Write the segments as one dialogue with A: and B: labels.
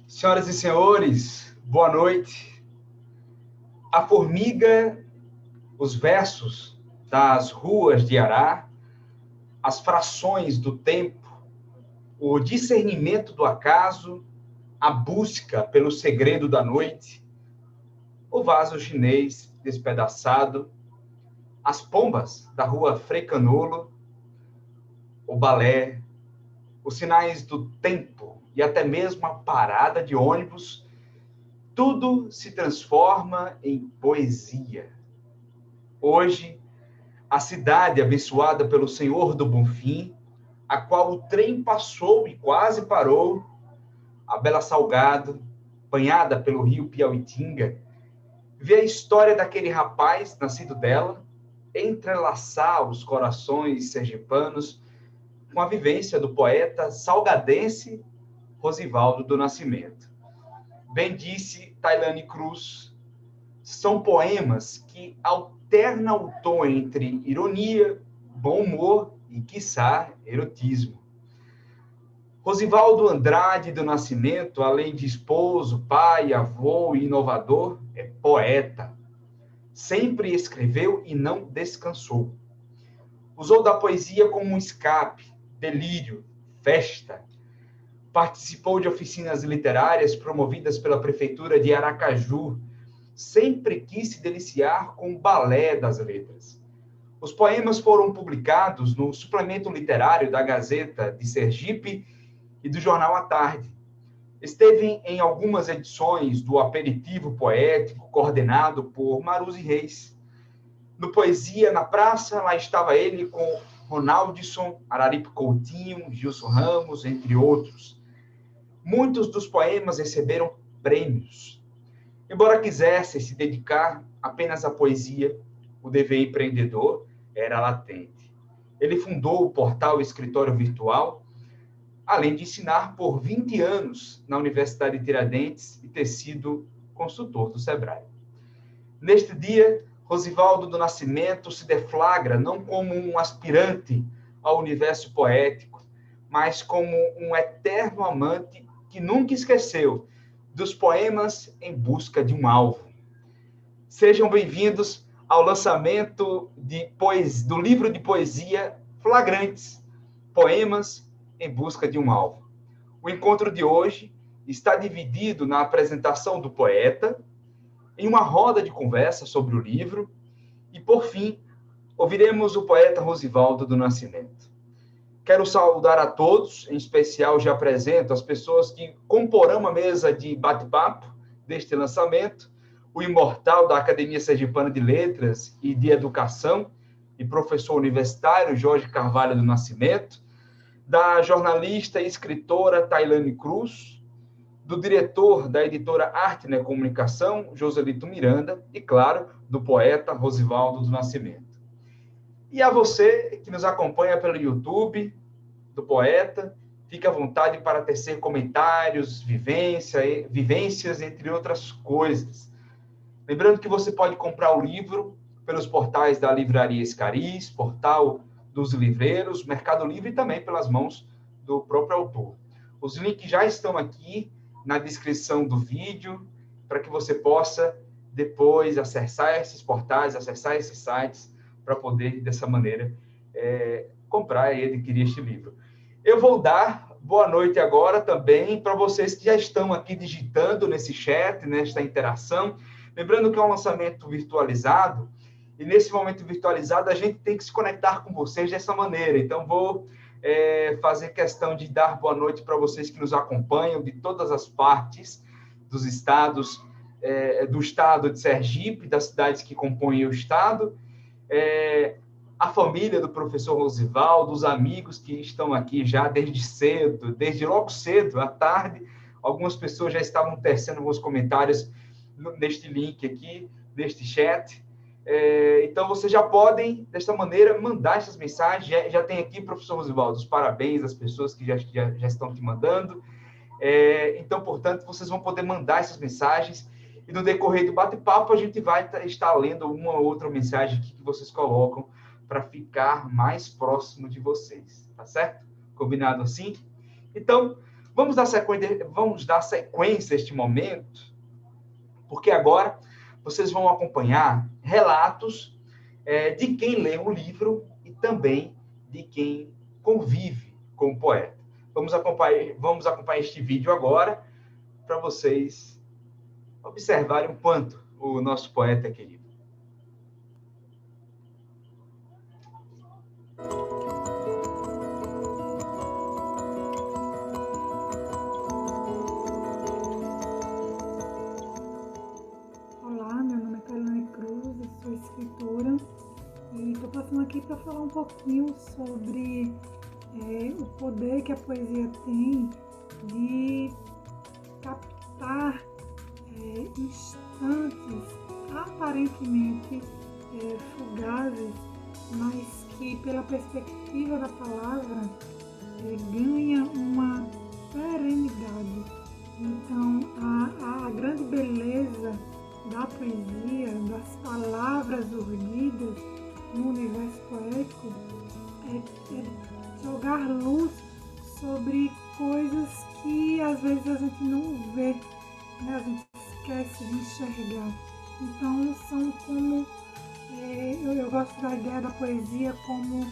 A: Senhoras e senhores, boa noite. A formiga, os versos das ruas de Ará, as frações do tempo, o discernimento do acaso, a busca pelo segredo da noite, o vaso chinês despedaçado, as pombas da rua Frecanolo, o balé, os sinais do tempo e até mesmo a parada de ônibus, tudo se transforma em poesia. Hoje, a cidade abençoada pelo Senhor do Bonfim, a qual o trem passou e quase parou, a Bela Salgado, banhada pelo rio Piauitinga, vê a história daquele rapaz nascido dela entrelaçar os corações sergipanos com a vivência do poeta salgadense Rosivaldo do Nascimento. Bem disse Tailane Cruz, são poemas que alternam o tom entre ironia, bom humor e, quiçá, erotismo. Rosivaldo Andrade do Nascimento, além de esposo, pai, avô e inovador, é poeta. Sempre escreveu e não descansou. Usou da poesia como um escape, delírio, festa. Participou de oficinas literárias promovidas pela Prefeitura de Aracaju. Sempre quis se deliciar com o balé das letras. Os poemas foram publicados no suplemento literário da Gazeta de Sergipe e do Jornal à Tarde. Esteve em algumas edições do Aperitivo Poético, coordenado por Maruse Reis. No Poesia na Praça, lá estava ele com Ronaldson, Araripe Coutinho, Gilson Ramos, entre outros. Muitos dos poemas receberam prêmios. Embora quisesse se dedicar apenas à poesia, o dever empreendedor era latente. Ele fundou o portal Escritório Virtual, além de ensinar por 20 anos na Universidade de Tiradentes e ter sido consultor do Sebrae. Neste dia, Rosivaldo do Nascimento se deflagra não como um aspirante ao universo poético, mas como um eterno amante que nunca esqueceu dos poemas em busca de um alvo. Sejam bem-vindos ao lançamento do livro de poesia Flagrantes, Poemas em Busca de um Alvo. O encontro de hoje está dividido na apresentação do poeta, em uma roda de conversa sobre o livro, e, por fim, ouviremos o poeta Rosivaldo do Nascimento. Quero saudar a todos, em especial já apresento as pessoas que comporão a mesa de bate-papo deste lançamento, o imortal da Academia Sergipana de Letras e de Educação e professor universitário Jorge Carvalho do Nascimento, da jornalista e escritora Tailane Cruz, do diretor da editora Arte na Comunicação, Joselito Miranda, e, claro, do poeta Rosivaldo do Nascimento. E a você que nos acompanha pelo YouTube do poeta, fique à vontade para tecer comentários, vivências, entre outras coisas. Lembrando que você pode comprar o livro pelos portais da Livraria Escariz, Portal dos Livreiros, Mercado Livre e também pelas mãos do próprio autor. Os links já estão aqui na descrição do vídeo, para que você possa depois acessar esses portais, acessar esses sites, para poder, dessa maneira, comprar e adquirir este livro. Eu vou dar boa noite agora também para vocês que já estão aqui digitando nesse chat, nesta interação. Lembrando que é um lançamento virtualizado, e nesse momento virtualizado a gente tem que se conectar com vocês dessa maneira. Então, vou fazer questão de dar boa noite para vocês que nos acompanham de todas as partes dos estados, do estado de Sergipe, das cidades que compõem o estado, a família do professor Rosivaldo, os amigos que estão aqui já desde cedo, desde logo cedo, à tarde. Algumas pessoas já estavam tecendo alguns comentários neste link aqui, neste chat. Então, vocês já podem, desta maneira, mandar essas mensagens. Já tem aqui, professor Rosivaldo, os parabéns às pessoas que já estão te mandando. Então, portanto, vocês vão poder mandar essas mensagens e no decorrer do bate-papo a gente vai estar lendo uma ou outra mensagem que vocês colocam para ficar mais próximo de vocês, tá certo? Combinado assim? Então, Vamos dar sequência a este momento, porque agora vocês vão acompanhar relatos de quem lê o livro e também de quem convive com o poeta. Vamos acompanhar este vídeo agora para vocês observarem o quanto o nosso poeta é querido.
B: Olá, meu nome é Tailane Cruz, eu sou escritora e estou passando aqui para falar um pouquinho sobre o poder que a poesia tem de captar instantes aparentemente fugazes, mas que pela perspectiva da palavra ganha uma perenidade. Então a grande beleza da poesia, das palavras urdidas no universo poético é jogar luz sobre coisas que às vezes a gente não vê, né? A gente esquece de enxergar. Então são como, eu gosto da ideia da poesia como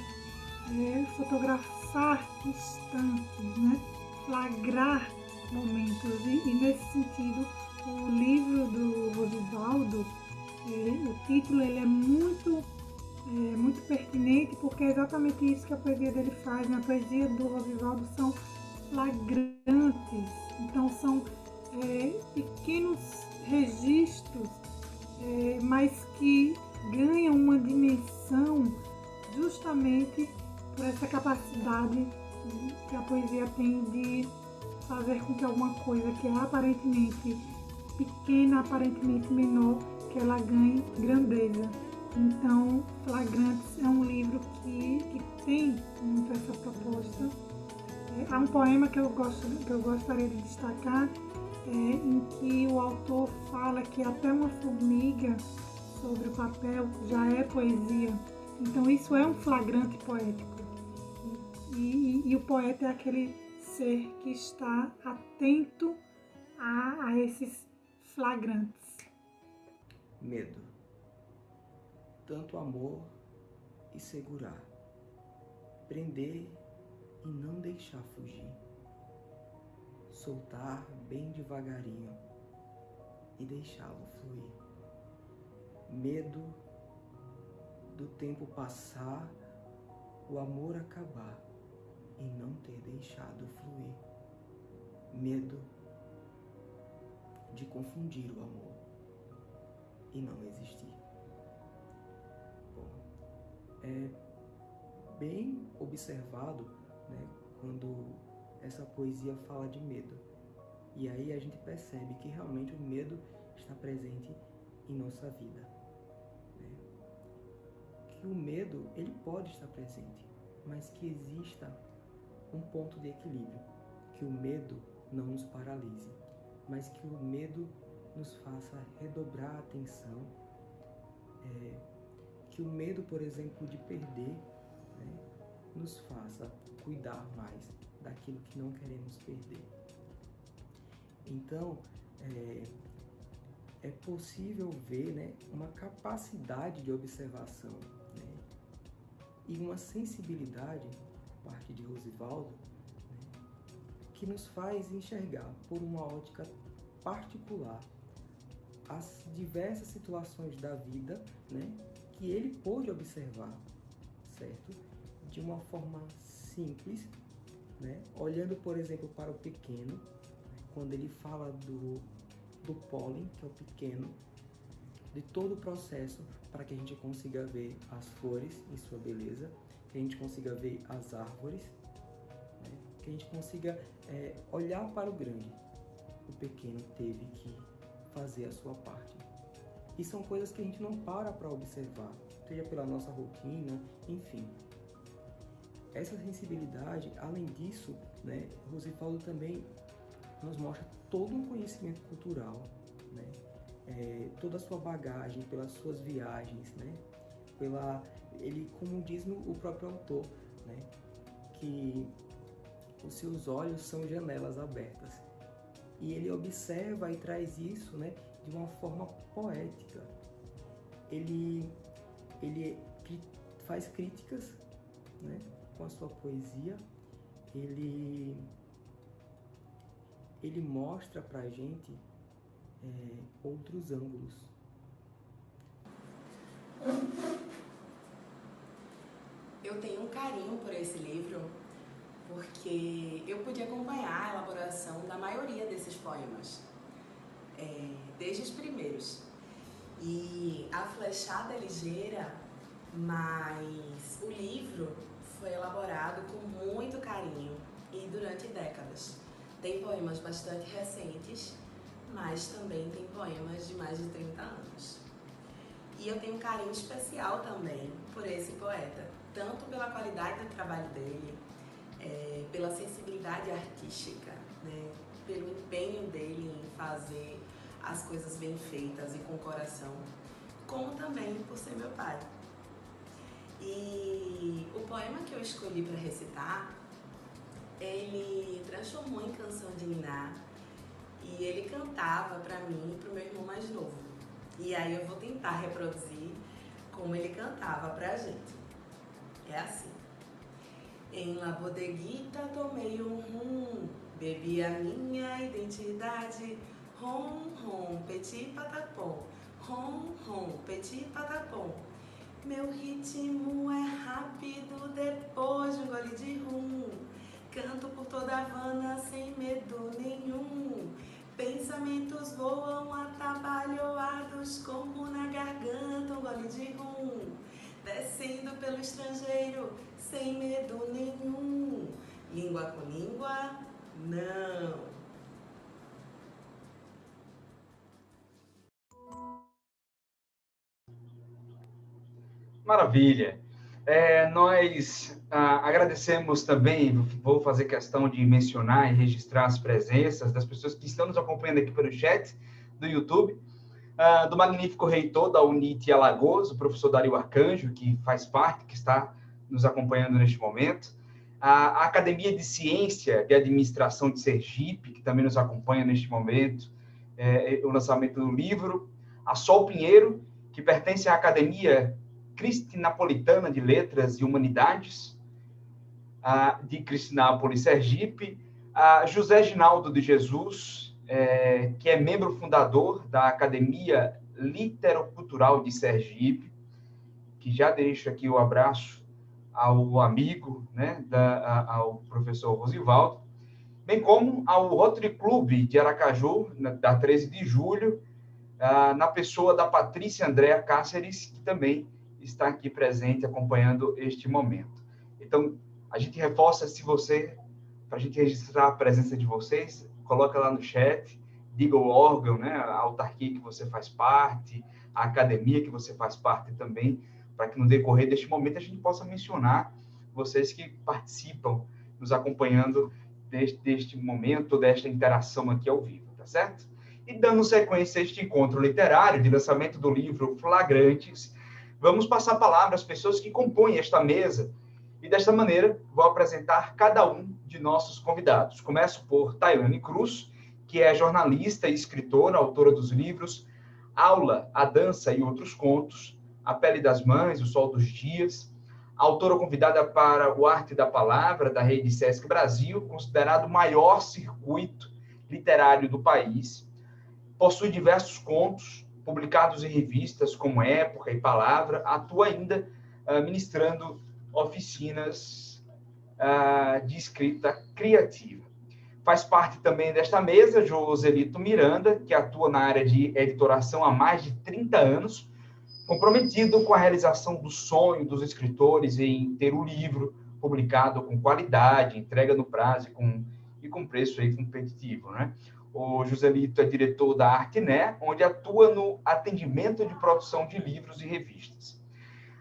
B: fotografar instantes, né? Flagrar momentos. E nesse sentido, o livro do Rosivaldo, o título ele é muito pertinente, porque é exatamente isso que a poesia dele faz. A poesia do Rosivaldo são flagrantes, então são pequenos registros, mas que ganham uma dimensão justamente por essa capacidade que a poesia tem de fazer com que alguma coisa que é aparentemente pequena, aparentemente menor, que ela ganhe grandeza. Então, Flagrantes é um livro que tem muito essa proposta. Há um poema que eu gostaria de destacar, em que o autor fala que até uma formiga sobre o papel já é poesia. Então, isso é um flagrante poético. E o poeta é aquele ser que está atento a esses flagrantes.
C: Medo. Tanto amor e segurar. Prender e não deixar fugir. Soltar bem devagarinho e deixá-lo fluir. Medo do tempo passar, o amor acabar e não ter deixado fluir. Medo de confundir o amor e não existir. Bom, é bem observado, né, quando essa poesia fala de medo. E aí a gente percebe que realmente o medo está presente em nossa vida. Né? Que o medo, ele pode estar presente, mas que exista um ponto de equilíbrio. Que o medo não nos paralise, mas que o medo nos faça redobrar a atenção. Que o medo, por exemplo, de perder, né, nos faça cuidar mais daquilo que não queremos perder. Então, é possível ver, né, uma capacidade de observação, né, e uma sensibilidade, por parte de Rosivaldo, né, que nos faz enxergar por uma ótica particular as diversas situações da vida, né, que ele pôde observar, certo? De uma forma simples, né? Olhando, por exemplo, para o pequeno, quando ele fala do pólen, que é o pequeno, de todo o processo para que a gente consiga ver as flores em sua beleza, que a gente consiga ver as árvores, né? Que a gente consiga olhar para o grande. O pequeno teve que fazer a sua parte. E são coisas que a gente não para observar, seja pela nossa rotina, enfim. Essa sensibilidade, além disso, né, Rosivaldo também nos mostra todo um conhecimento cultural, né, toda a sua bagagem, pelas suas viagens, né, ele, como diz o próprio autor, né, que os seus olhos são janelas abertas. E ele observa e traz isso, né, de uma forma poética. Ele faz críticas, né, com a sua poesia. Ele mostra para a gente outros ângulos.
D: Eu tenho um carinho por esse livro porque eu pude acompanhar a elaboração da maioria desses poemas, desde os primeiros. E a flechada é ligeira, mas o livro foi elaborado com muito carinho e durante décadas. Tem poemas bastante recentes, mas também tem poemas de mais de 30 anos. E eu tenho um carinho especial também por esse poeta, tanto pela qualidade do trabalho dele, pela sensibilidade artística, né? Pelo empenho dele em fazer as coisas bem feitas e com coração, como também por ser meu pai. E o poema que eu escolhi para recitar, ele transformou em canção de niná e ele cantava para mim e para o meu irmão mais novo. E aí eu vou tentar reproduzir como ele cantava pra gente. É assim. Em la bodeguita tomei um rum, bebi a minha identidade. Rom, rom, petit patapom. Rom, rom, petit patapom. Meu ritmo é rápido depois de um gole de rum. Canto por toda a Havana sem medo nenhum. Pensamentos voam atabalhoados como na garganta um gole de rum. Descendo pelo estrangeiro sem medo nenhum. Língua com língua, não.
A: Maravilha. Nós agradecemos também, vou fazer questão de mencionar e registrar as presenças das pessoas que estão nos acompanhando aqui pelo chat do YouTube, do magnífico reitor da UNIT Alagoas, o professor Dario Arcanjo, que faz parte, que está nos acompanhando neste momento, a Academia de Ciência de Administração de Sergipe, que também nos acompanha neste momento, o lançamento do livro, a Sol Pinheiro, que pertence à Academia Cristinapolitana de Letras e Humanidades, de Cristinápolis, Sergipe, José Ginaldo de Jesus, que é membro fundador da Academia Literocultural de Sergipe, que já deixo aqui o abraço ao amigo, né, ao professor Rosivaldo, bem como ao Rotary Club de Aracaju, da 13 de julho, na pessoa da Patrícia Andréa Cáceres, que também está aqui presente acompanhando este momento. Então, a gente reforça, para a gente registrar a presença de vocês, coloca lá no chat, diga o órgão, né, a autarquia que você faz parte, a academia que você faz parte também, para que no decorrer deste momento a gente possa mencionar vocês que participam, nos acompanhando deste momento, desta interação aqui ao vivo, tá certo? E dando sequência a este encontro literário de lançamento do livro Flagrantes, vamos passar a palavra às pessoas que compõem esta mesa. E desta maneira, vou apresentar cada um de nossos convidados. Começo por Tailane Cruz, que é jornalista e escritora, autora dos livros Aula, a Dança e Outros Contos, A Pele das Mães, O Sol dos Dias, autora convidada para o Arte da Palavra, da Rede Sesc Brasil, considerado o maior circuito literário do país. Possui diversos contos, publicados em revistas como Época e Palavra, atua ainda ministrando oficinas de escrita criativa. Faz parte também desta mesa Joselito Miranda, que atua na área de editoração há mais de 30 anos, comprometido com a realização do sonho dos escritores em ter o livro publicado com qualidade, entrega no prazo e com preço aí competitivo, né? O Joselito é diretor da Artné, onde atua no atendimento de produção de livros e revistas.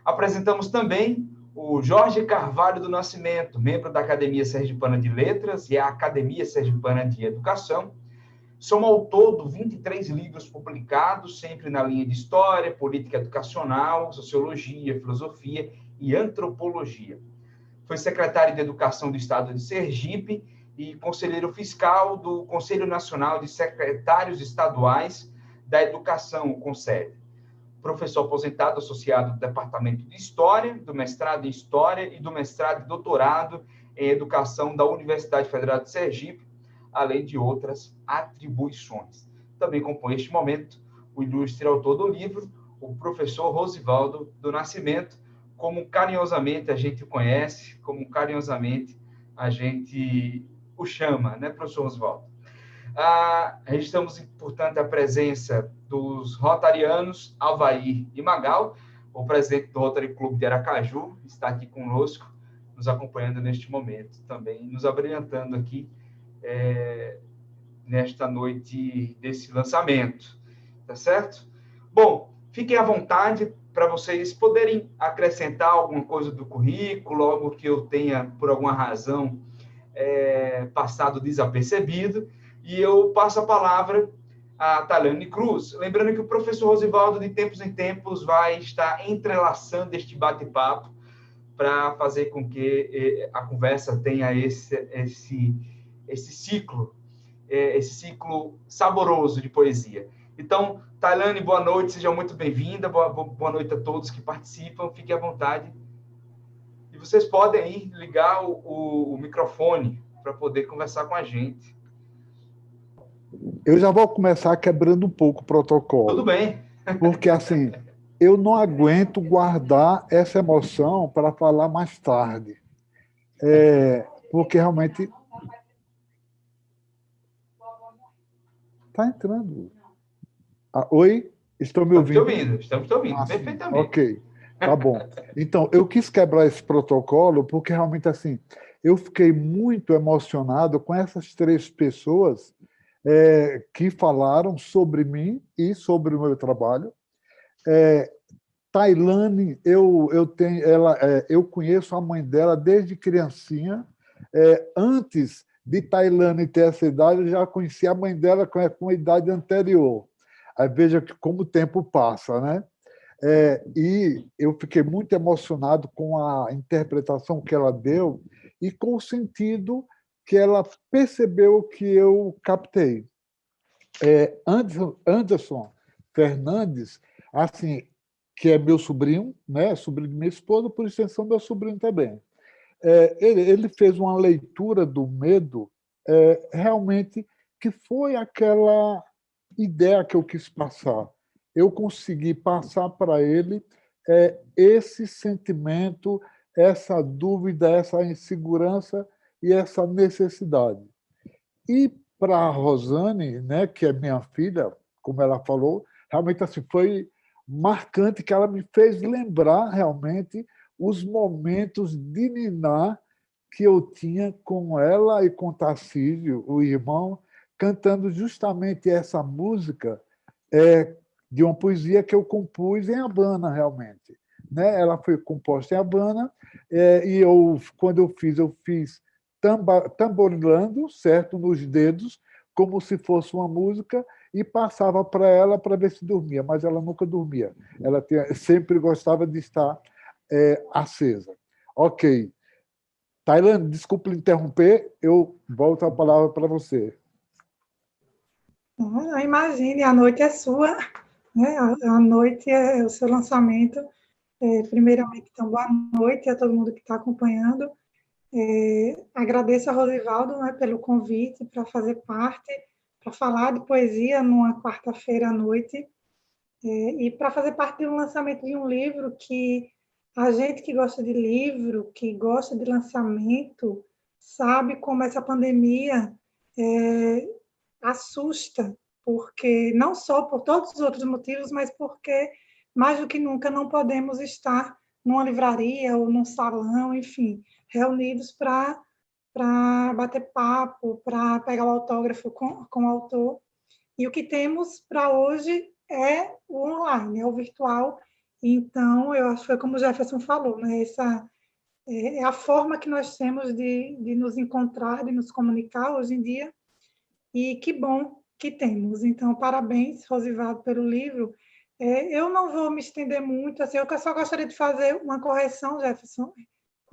A: Apresentamos também o Jorge Carvalho do Nascimento, membro da Academia Sergipana de Letras e a Academia Sergipana de Educação. São ao todo 23 livros publicados, sempre na linha de História, Política Educacional, Sociologia, Filosofia e Antropologia. Foi secretário de Educação do Estado de Sergipe e conselheiro fiscal do Conselho Nacional de Secretários Estaduais da Educação, o CONSED. Professor aposentado associado do Departamento de História, do mestrado em História e do mestrado e doutorado em Educação da Universidade Federal de Sergipe, além de outras atribuições. Também compõe este momento o ilustre autor do livro, o professor Rosivaldo do Nascimento, como carinhosamente a gente o conhece, como carinhosamente a gente o chama, né, professor Rosivaldo? Registramos, portanto, a presença dos rotarianos Alvair e Magal, o presidente do Rotary Clube de Aracaju, está aqui conosco, nos acompanhando neste momento, também nos abrilhantando aqui nesta noite desse lançamento, tá certo? Bom, fiquem à vontade para vocês poderem acrescentar alguma coisa do currículo, algo que eu tenha, por alguma razão, passado desapercebido, e eu passo a palavra a Tailane Cruz. Lembrando que o professor Rosivaldo, de tempos em tempos, vai estar entrelaçando este bate-papo para fazer com que a conversa tenha esse ciclo saboroso de poesia. Então, Tailane, boa noite, seja muito bem-vinda, boa noite a todos que participam, fiquem à vontade. E vocês podem aí ligar o microfone para poder conversar com a gente.
E: Eu já vou começar quebrando um pouco o protocolo.
A: Tudo bem.
E: Porque, assim, eu não aguento guardar essa emoção para falar mais tarde. Porque realmente... Está entrando. Oi? Estão me ouvindo?
A: Estamos te ouvindo, perfeitamente.
E: Ok, tá bom. Então, eu quis quebrar esse protocolo porque realmente, assim, eu fiquei muito emocionado com essas 3 pessoas que falaram sobre mim e sobre o meu trabalho. Tailane, eu conheço a mãe dela desde criancinha. Antes de Tailane ter essa idade, eu já conhecia a mãe dela com a idade anterior. Aí veja como o tempo passa, né? E eu fiquei muito emocionado com a interpretação que ela deu e com o sentido que ela percebeu que eu captei. Anderson Fernandes, assim, que é meu sobrinho, né? Sobrinho de minha esposa, por extensão, meu sobrinho também. Ele fez uma leitura do medo, realmente, que foi aquela ideia que eu quis passar. Eu consegui passar para ele esse sentimento, essa dúvida, essa insegurança e essa necessidade. E para a Rosane, né, que é minha filha, como ela falou, realmente assim, foi marcante, que ela me fez lembrar realmente os momentos de ninar que eu tinha com ela e com Tarcísio, o irmão, cantando justamente essa música de uma poesia que eu compus em Havana, realmente. Né? Ela foi composta em Havana, e quando eu fiz tamborilando, certo, nos dedos, como se fosse uma música, e passava para ela para ver se dormia, mas ela nunca dormia. Ela sempre gostava de estar acesa. Ok. Tailane, desculpe interromper, eu volto a palavra para você.
B: Imagine, a noite é sua, né? A noite é o seu lançamento. Primeiramente, então, boa noite a todo mundo que está acompanhando. Agradeço a Rosivaldo, né, pelo convite para fazer parte, para falar de poesia numa quarta-feira à noite, e para fazer parte do lançamento de um livro que a gente que gosta de livro, que gosta de lançamento, sabe como essa pandemia assusta, porque não só por todos os outros motivos, mas porque, mais do que nunca, não podemos estar numa livraria ou num salão, enfim, reunidos para bater papo, para pegar o autógrafo com o autor. E o que temos para hoje é o online, é o virtual. Então, eu acho que foi como o Jefferson falou, né? Essa é a forma que nós temos de nos encontrar, de nos comunicar hoje em dia, e que bom que temos. Então, parabéns, Rosivaldo, pelo livro. Eu não vou me estender muito, assim, eu só gostaria de fazer uma correção, Jefferson,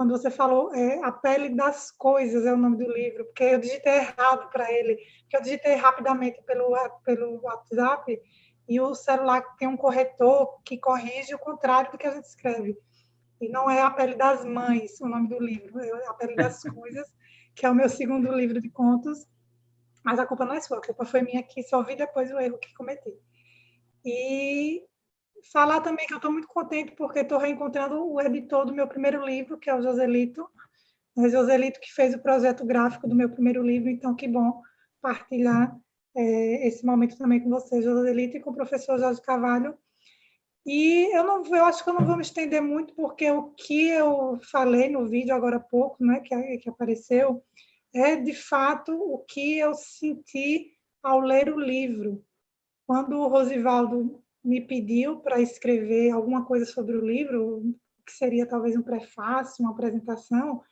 B: quando você falou A Pele das Coisas é o nome do livro, porque eu digitei errado para ele, que eu digitei rapidamente pelo WhatsApp, e o celular tem um corretor que corrige o contrário do que a gente escreve. E não é A Pele das Mães o nome do livro, é A Pele das Coisas, que é o meu segundo livro de contos, mas a culpa não é sua, a culpa foi minha, que só vi depois o erro que cometi. E falar também que eu estou muito contente porque estou reencontrando o editor do meu primeiro livro, que é o Joselito. O Joselito que fez o projeto gráfico do meu primeiro livro, então que bom partilhar esse momento também com você, Joselito, e com o professor Jorge Carvalho. E eu acho que eu não vou me estender muito, porque o que eu falei no vídeo agora há pouco, né, que apareceu, é de fato o que eu senti ao ler o livro. Quando o Rosivaldo me pediu para escrever alguma coisa sobre o livro, que seria talvez um prefácio, uma apresentação,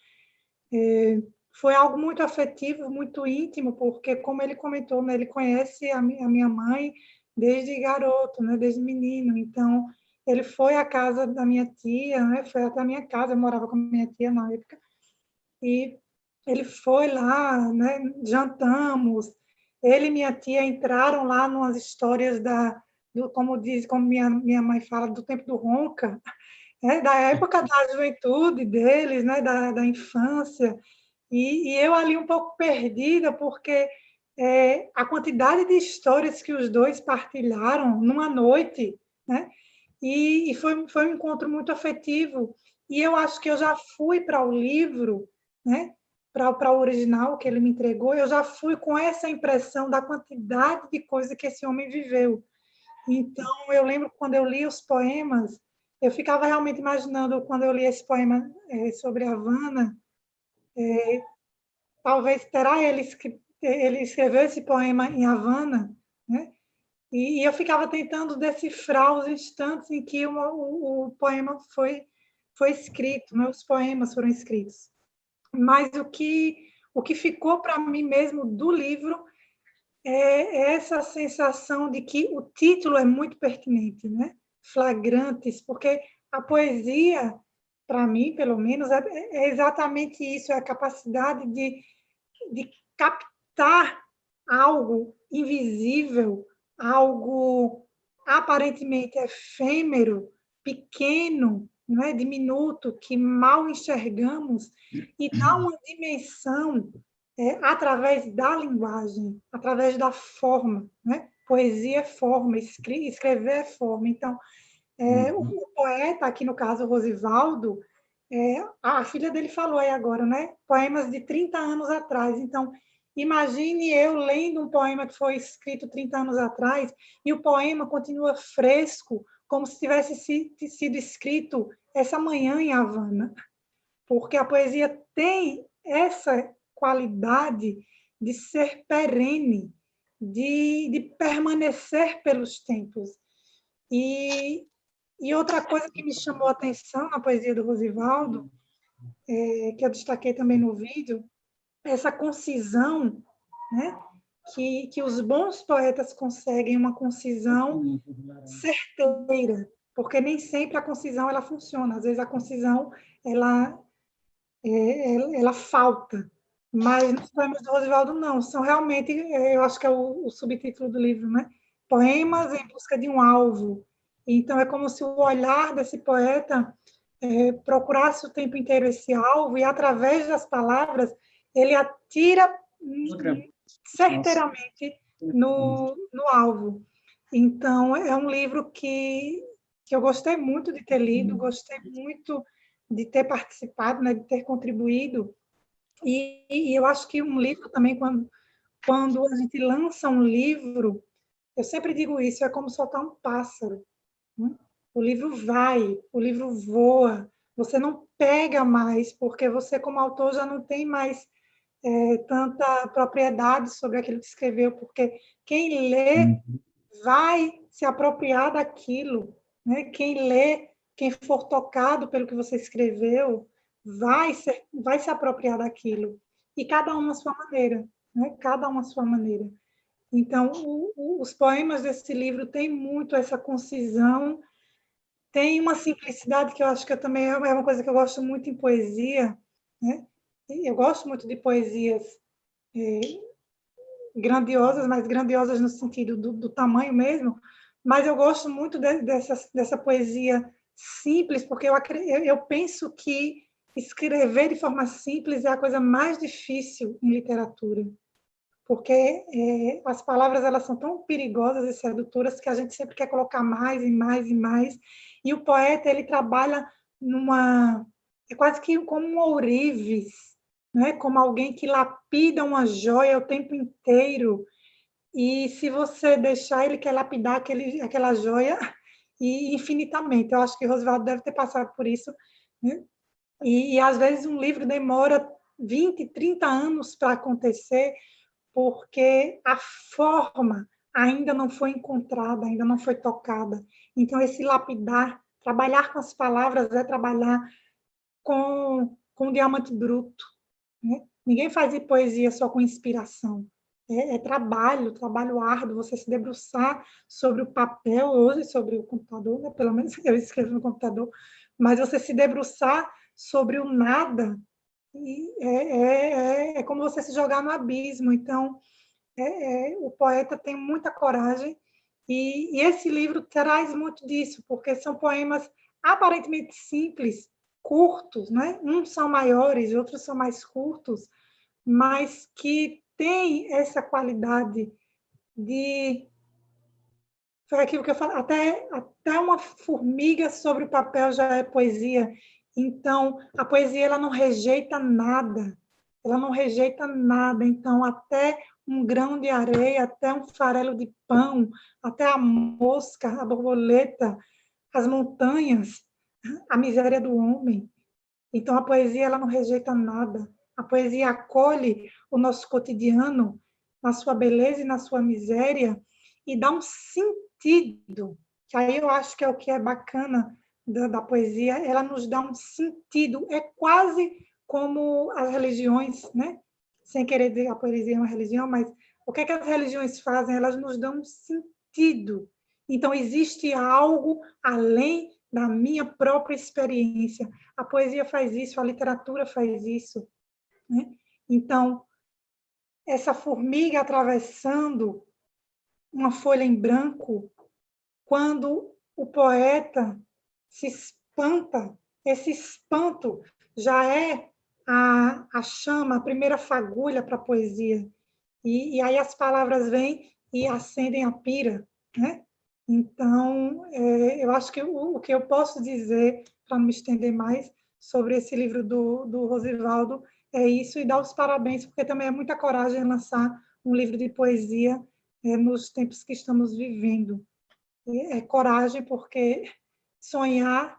B: foi algo muito afetivo, muito íntimo, porque, como ele comentou, né, ele conhece a minha mãe desde garoto, né, desde menino. Então, ele foi à casa da minha tia, né, foi até a minha casa, eu morava com a minha tia na época, e ele foi lá, né, jantamos. Ele e minha tia entraram lá numas histórias como minha mãe fala, do tempo do Ronca, né, da época da juventude deles, né, da infância. E eu ali um pouco perdida, porque a quantidade de histórias que os dois partilharam numa noite, né? E foi um encontro muito afetivo. E eu acho que eu já fui para o livro, né? Para o original que ele me entregou, eu já fui com essa impressão da quantidade de coisa que esse homem viveu. Então, eu lembro quando eu li os poemas, eu ficava realmente imaginando, quando eu li esse poema sobre Havana, talvez terá ele escreveu esse poema em Havana, né? E eu ficava tentando decifrar os instantes em que o poema foi escrito, né? Os poemas foram escritos. Mas o que ficou para mim mesmo do livro é essa sensação de que o título é muito pertinente, né? Flagrantes, porque a poesia, para mim, pelo menos, é exatamente isso, é a capacidade de captar algo invisível, algo aparentemente efêmero, pequeno, não é, diminuto, que mal enxergamos, e dá uma dimensão através da linguagem, através da forma, né? Poesia é forma, escrever é forma. Então, o poeta, aqui no caso, Rosivaldo, a filha dele falou aí agora, né? Poemas de 30 anos atrás. Então, imagine eu lendo um poema que foi escrito 30 anos atrás e o poema continua fresco, como se tivesse sido escrito essa manhã em Havana. Porque a poesia tem essa qualidade de ser perene, de permanecer pelos tempos. E outra coisa que me chamou a atenção na poesia do Rosivaldo, que eu destaquei também no vídeo, é essa concisão, né? Que os bons poetas conseguem, uma concisão certeira, porque nem sempre a concisão ela funciona, às vezes a concisão ela falta, mas nos poemas do Rosivaldo não, são realmente, eu acho que é o subtítulo do livro, né? Poemas em busca de um alvo. Então, é como se o olhar desse poeta procurasse o tempo inteiro esse alvo e, através das palavras, ele atira certeiramente no alvo. Então, é um livro que eu gostei muito de ter lido, gostei muito de ter participado, né, de ter contribuído. E eu acho que um livro também, quando a gente lança um livro, eu sempre digo isso, é como soltar um pássaro, né? O livro vai, o livro voa, você não pega mais, porque você, como autor, já não tem mais tanta propriedade sobre aquilo que escreveu, porque quem lê vai se apropriar daquilo, né? Quem lê, quem for tocado pelo que você escreveu, vai se apropriar daquilo. E cada um à sua maneira, né? Cada um à sua maneira. Então, os poemas desse livro têm muito essa concisão tem uma simplicidade que eu acho que também é uma coisa que eu gosto muito em poesia, né? Eu gosto muito de poesias grandiosas, mas grandiosas no sentido do tamanho mesmo, mas eu gosto muito dessa poesia simples, porque eu penso que escrever de forma simples é a coisa mais difícil em literatura, porque as palavras elas são tão perigosas e sedutoras que a gente sempre quer colocar mais e mais e mais, e o poeta ele trabalha é quase que como um ourives, né? Como alguém que lapida uma joia o tempo inteiro, e se você deixar, ele quer lapidar aquela joia e infinitamente. Eu acho que Roswaldo deve ter passado por isso, né? E às vezes um livro demora 20, 30 anos para acontecer, porque a forma ainda não foi encontrada, ainda não foi tocada. Então, esse lapidar, trabalhar com as palavras é trabalhar com diamante bruto, né? Ninguém faz poesia só com inspiração. É trabalho, trabalho árduo, você se debruçar sobre o papel, hoje sobre o computador, né? Pelo menos eu escrevo no computador, mas você se debruçar sobre o nada, e é como você se jogar no abismo. Então, o poeta tem muita coragem, e esse livro traz muito disso, porque são poemas aparentemente simples, curtos, né? Uns são maiores, outros são mais curtos, mas que têm essa qualidade de... Foi aquilo que eu falo, até uma formiga sobre o papel já é poesia. Então, a poesia ela não rejeita nada, ela não rejeita nada. Então, até um grão de areia, até um farelo de pão, até a mosca, a borboleta, as montanhas, a miséria do homem. Então, a poesia ela não rejeita nada. A poesia acolhe o nosso cotidiano na sua beleza e na sua miséria e dá um sentido, que aí eu acho que é o que é bacana da poesia, ela nos dá um sentido. É quase como as religiões, né? Sem querer dizer que a poesia é uma religião, mas o que as religiões fazem? Elas nos dão um sentido. Então, existe algo além da minha própria experiência. A poesia faz isso, a literatura faz isso, né? Então, essa formiga atravessando uma folha em branco, quando o poeta se espanta, esse espanto já é a chama, a primeira fagulha para a poesia. E aí as palavras vêm e acendem a pira, né? Então, eu acho que o que eu posso dizer, para não me estender mais, sobre esse livro do Rosivaldo, é isso, e dar os parabéns, porque também é muita coragem lançar um livro de poesia nos tempos que estamos vivendo. É coragem, porque sonhar,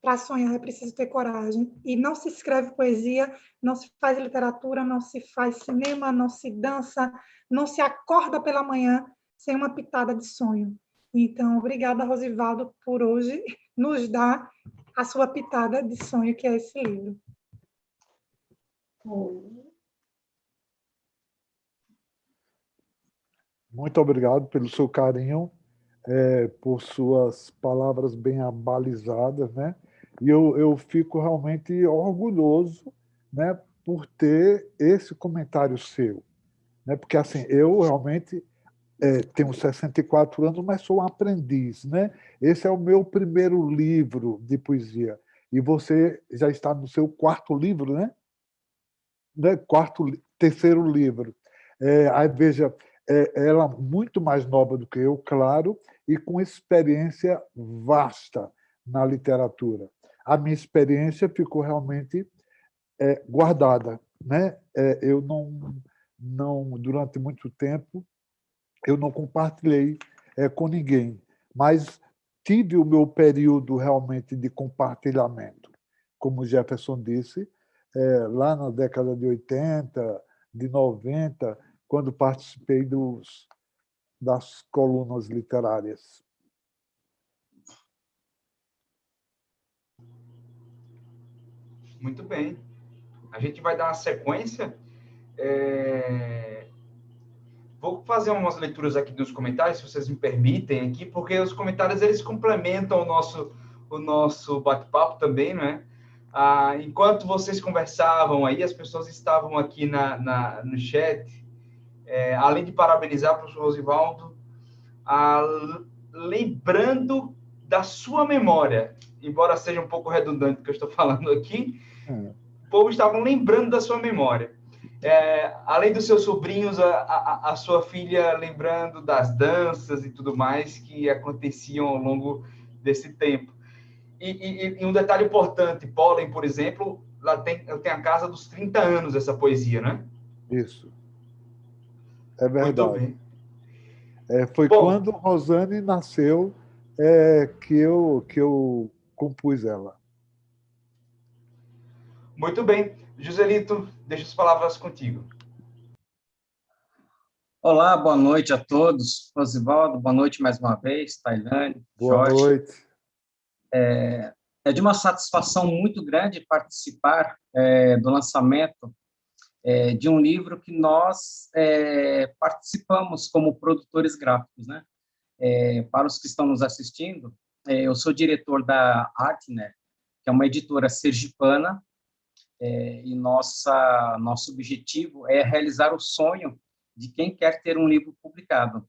B: para sonhar é preciso ter coragem. E não se escreve poesia, não se faz literatura, não se faz cinema, não se dança, não se acorda pela manhã sem uma pitada de sonho. Então, obrigada, Rosivaldo, por hoje nos dar a sua pitada de sonho, que é esse livro.
E: Muito obrigado pelo seu carinho, por suas palavras bem abalizadas, né? E eu fico realmente orgulhoso, né, por ter esse comentário seu, né? Porque assim, eu realmente tenho 64 anos, mas sou um aprendiz, né? Esse é o meu primeiro livro de poesia. E você já está no seu quarto livro, né? Terceiro livro. Aí, veja, ela muito mais nova do que eu, claro, e com experiência vasta na literatura. A minha experiência ficou realmente guardada, né? Eu não, durante muito tempo, eu não compartilhei com ninguém, mas tive o meu período realmente de compartilhamento. Como Jefferson disse, lá na década de 80, de 90, quando participei das colunas literárias.
A: Muito bem. A gente vai dar uma sequência. Vou fazer umas leituras aqui dos comentários, se vocês me permitem aqui, porque os comentários eles complementam o nosso bate-papo também, né? Enquanto vocês conversavam aí, as pessoas estavam aqui no chat, além de parabenizar para o Rosivaldo, lembrando da sua memória, embora seja um pouco redundante o que eu estou falando aqui, o povo estavam lembrando da sua memória. Além dos seus sobrinhos, a sua filha lembrando das danças e tudo mais que aconteciam ao longo desse tempo. E um detalhe importante, Pólen, por exemplo, lá tem a casa dos 30 anos, essa poesia, né?
E: Isso. É verdade.
A: Muito bem.
E: Foi quando Rosane nasceu que eu compus ela.
A: Muito bem. Joselito, deixa as palavras contigo.
F: Olá, boa noite a todos. Rosivaldo, boa noite mais uma vez. Tailane,
E: Boa
F: Jorge.
E: noite.
F: É de uma satisfação muito grande participar do lançamento de um livro que nós participamos como produtores gráficos, né? Para os que estão nos assistindo, eu sou diretor da Artner, que é uma editora sergipana, e nosso objetivo é realizar o sonho de quem quer ter um livro publicado.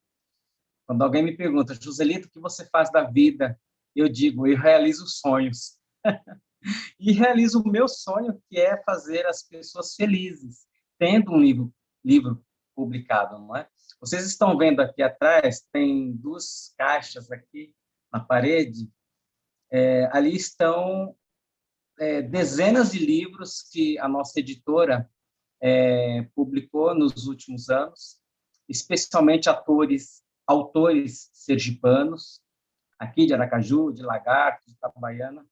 F: Quando alguém me pergunta, Joselito, o que você faz da vida? Eu digo, eu realizo sonhos. E realizo o meu sonho, que é fazer as pessoas felizes, tendo um livro publicado, não é? Vocês estão vendo aqui atrás, tem 2 caixas aqui na parede, ali estão dezenas de livros que a nossa editora publicou nos últimos anos, especialmente autores sergipanos, aqui de Aracaju, de Lagarto, de Itabaiana,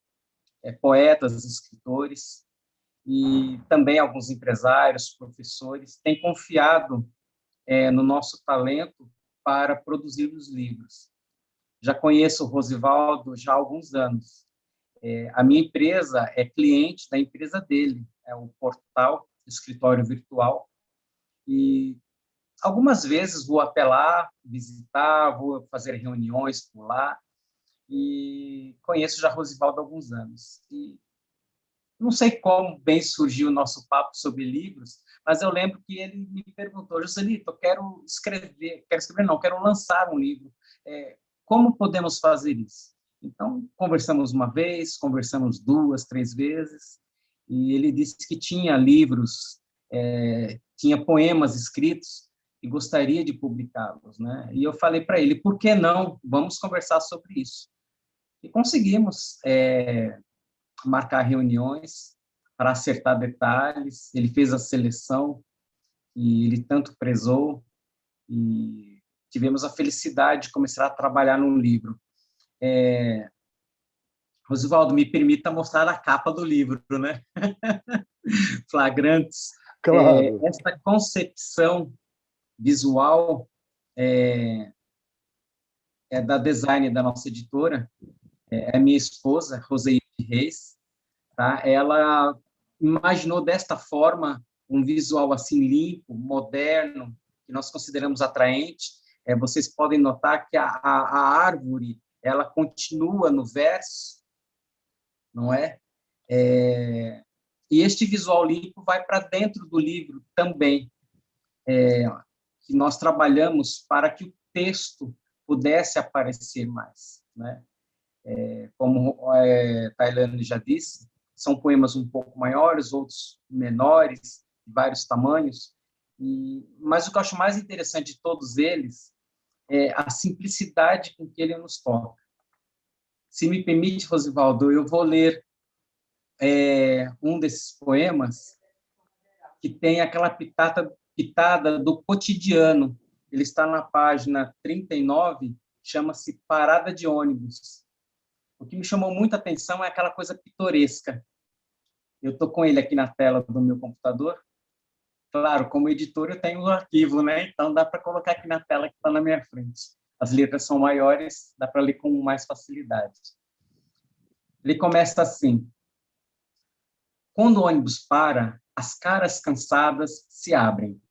F: poetas, escritores, e também alguns empresários, professores, têm confiado no nosso talento para produzir os livros. Já conheço o Rosivaldo já há alguns anos. A minha empresa é cliente da empresa dele, é o portal Escritório Virtual, e algumas vezes vou até lá, visitar, vou fazer reuniões por lá, e conheço já Rosivaldo há alguns anos. E não sei como bem surgiu o nosso papo sobre livros, mas eu lembro que ele me perguntou, Joselito, eu quero lançar um livro, como podemos fazer isso? Então, conversamos uma vez, conversamos 2, 3 vezes, e ele disse que tinha livros, tinha poemas escritos e gostaria de publicá-los, né? E eu falei para ele, por que não? Vamos conversar sobre isso. E conseguimos marcar reuniões para acertar detalhes. Ele fez a seleção e ele tanto prezou, e tivemos a felicidade de começar a trabalhar num livro. Rosivaldo, me permita mostrar a capa do livro, né? Flagrantes.
E: Claro.
F: Esta concepção visual é da design da nossa editora, é minha esposa, Roseide Reis, tá? Ela imaginou desta forma um visual assim limpo, moderno, que nós consideramos atraente. Vocês podem notar que a árvore ela continua no verso, não é? E este visual limpo vai para dentro do livro também, que nós trabalhamos para que o texto pudesse aparecer mais, né? Como Tailane já disse, são poemas um pouco maiores, outros menores, de vários tamanhos, mas o que eu acho mais interessante de todos eles é a simplicidade com que ele nos toca. Se me permite, Rosivaldo, eu vou ler um desses poemas que tem aquela pitada do cotidiano. Ele está na página 39, chama-se Parada de Ônibus. O que me chamou muita atenção é aquela coisa pitoresca. Eu estou com ele aqui na tela do meu computador. Claro, como editor eu tenho o arquivo, né? Então dá para colocar aqui na tela que está na minha frente. As letras são maiores, dá para ler com mais facilidade. Ele começa assim: quando o ônibus para, as caras cansadas se abrem.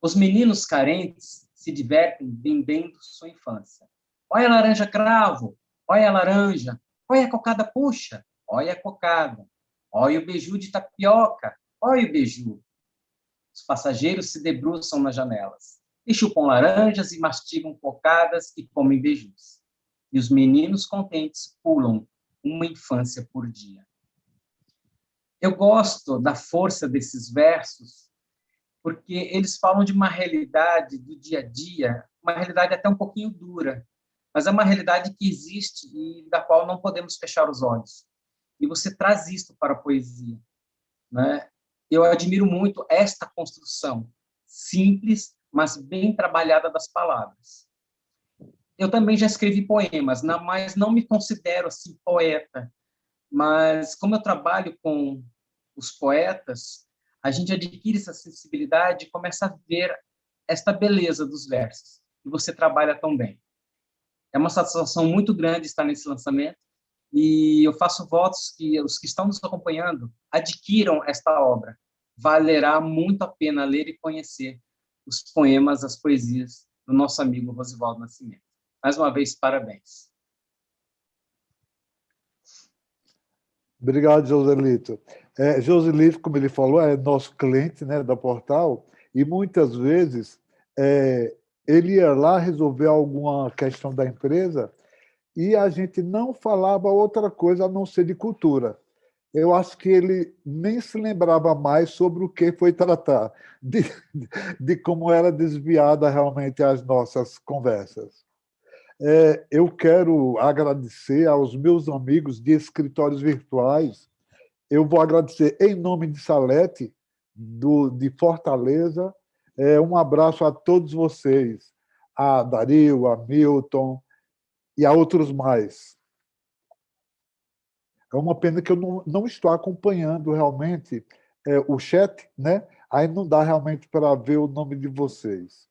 F: Os meninos carentes se divertem vendendo sua infância. Olha a laranja cravo, olha a laranja, olha a cocada puxa, olha a cocada, olha o beiju de tapioca, olha o beiju. Os passageiros se debruçam nas janelas, e chupam laranjas e mastigam cocadas e comem beijus. E os meninos contentes pulam uma infância por dia. Eu gosto da força desses versos, porque eles falam de uma realidade do dia a dia, uma realidade até um pouquinho dura, mas é uma realidade que existe e da qual não podemos fechar os olhos. E você traz isso para a poesia, né? Eu admiro muito esta construção simples, mas bem trabalhada das palavras. Eu também já escrevi poemas, mas não me considero assim poeta, mas como eu trabalho com os poetas, a gente adquire essa sensibilidade e começa a ver esta beleza dos versos, que você trabalha tão bem. É uma satisfação muito grande estar nesse lançamento, e eu faço votos que os que estão nos acompanhando adquiram esta obra. Valerá muito a pena ler e conhecer os poemas, as poesias do nosso amigo Rosivaldo Nascimento. Mais uma vez, parabéns.
E: Obrigado, Joselito. Joselito, como ele falou, é nosso cliente, né, da Portal, e muitas vezes ele ia lá resolver alguma questão da empresa e a gente não falava outra coisa a não ser de cultura. Eu acho que ele nem se lembrava mais sobre o que foi tratar, de como era desviada realmente as nossas conversas. Eu quero agradecer aos meus amigos de escritórios virtuais. Eu vou agradecer em nome de Salete, de Fortaleza. Um abraço a todos vocês, a Dario, a Milton e a outros mais. É uma pena que eu não estou acompanhando realmente o chat, né? Aí não dá realmente para ver o nome de vocês.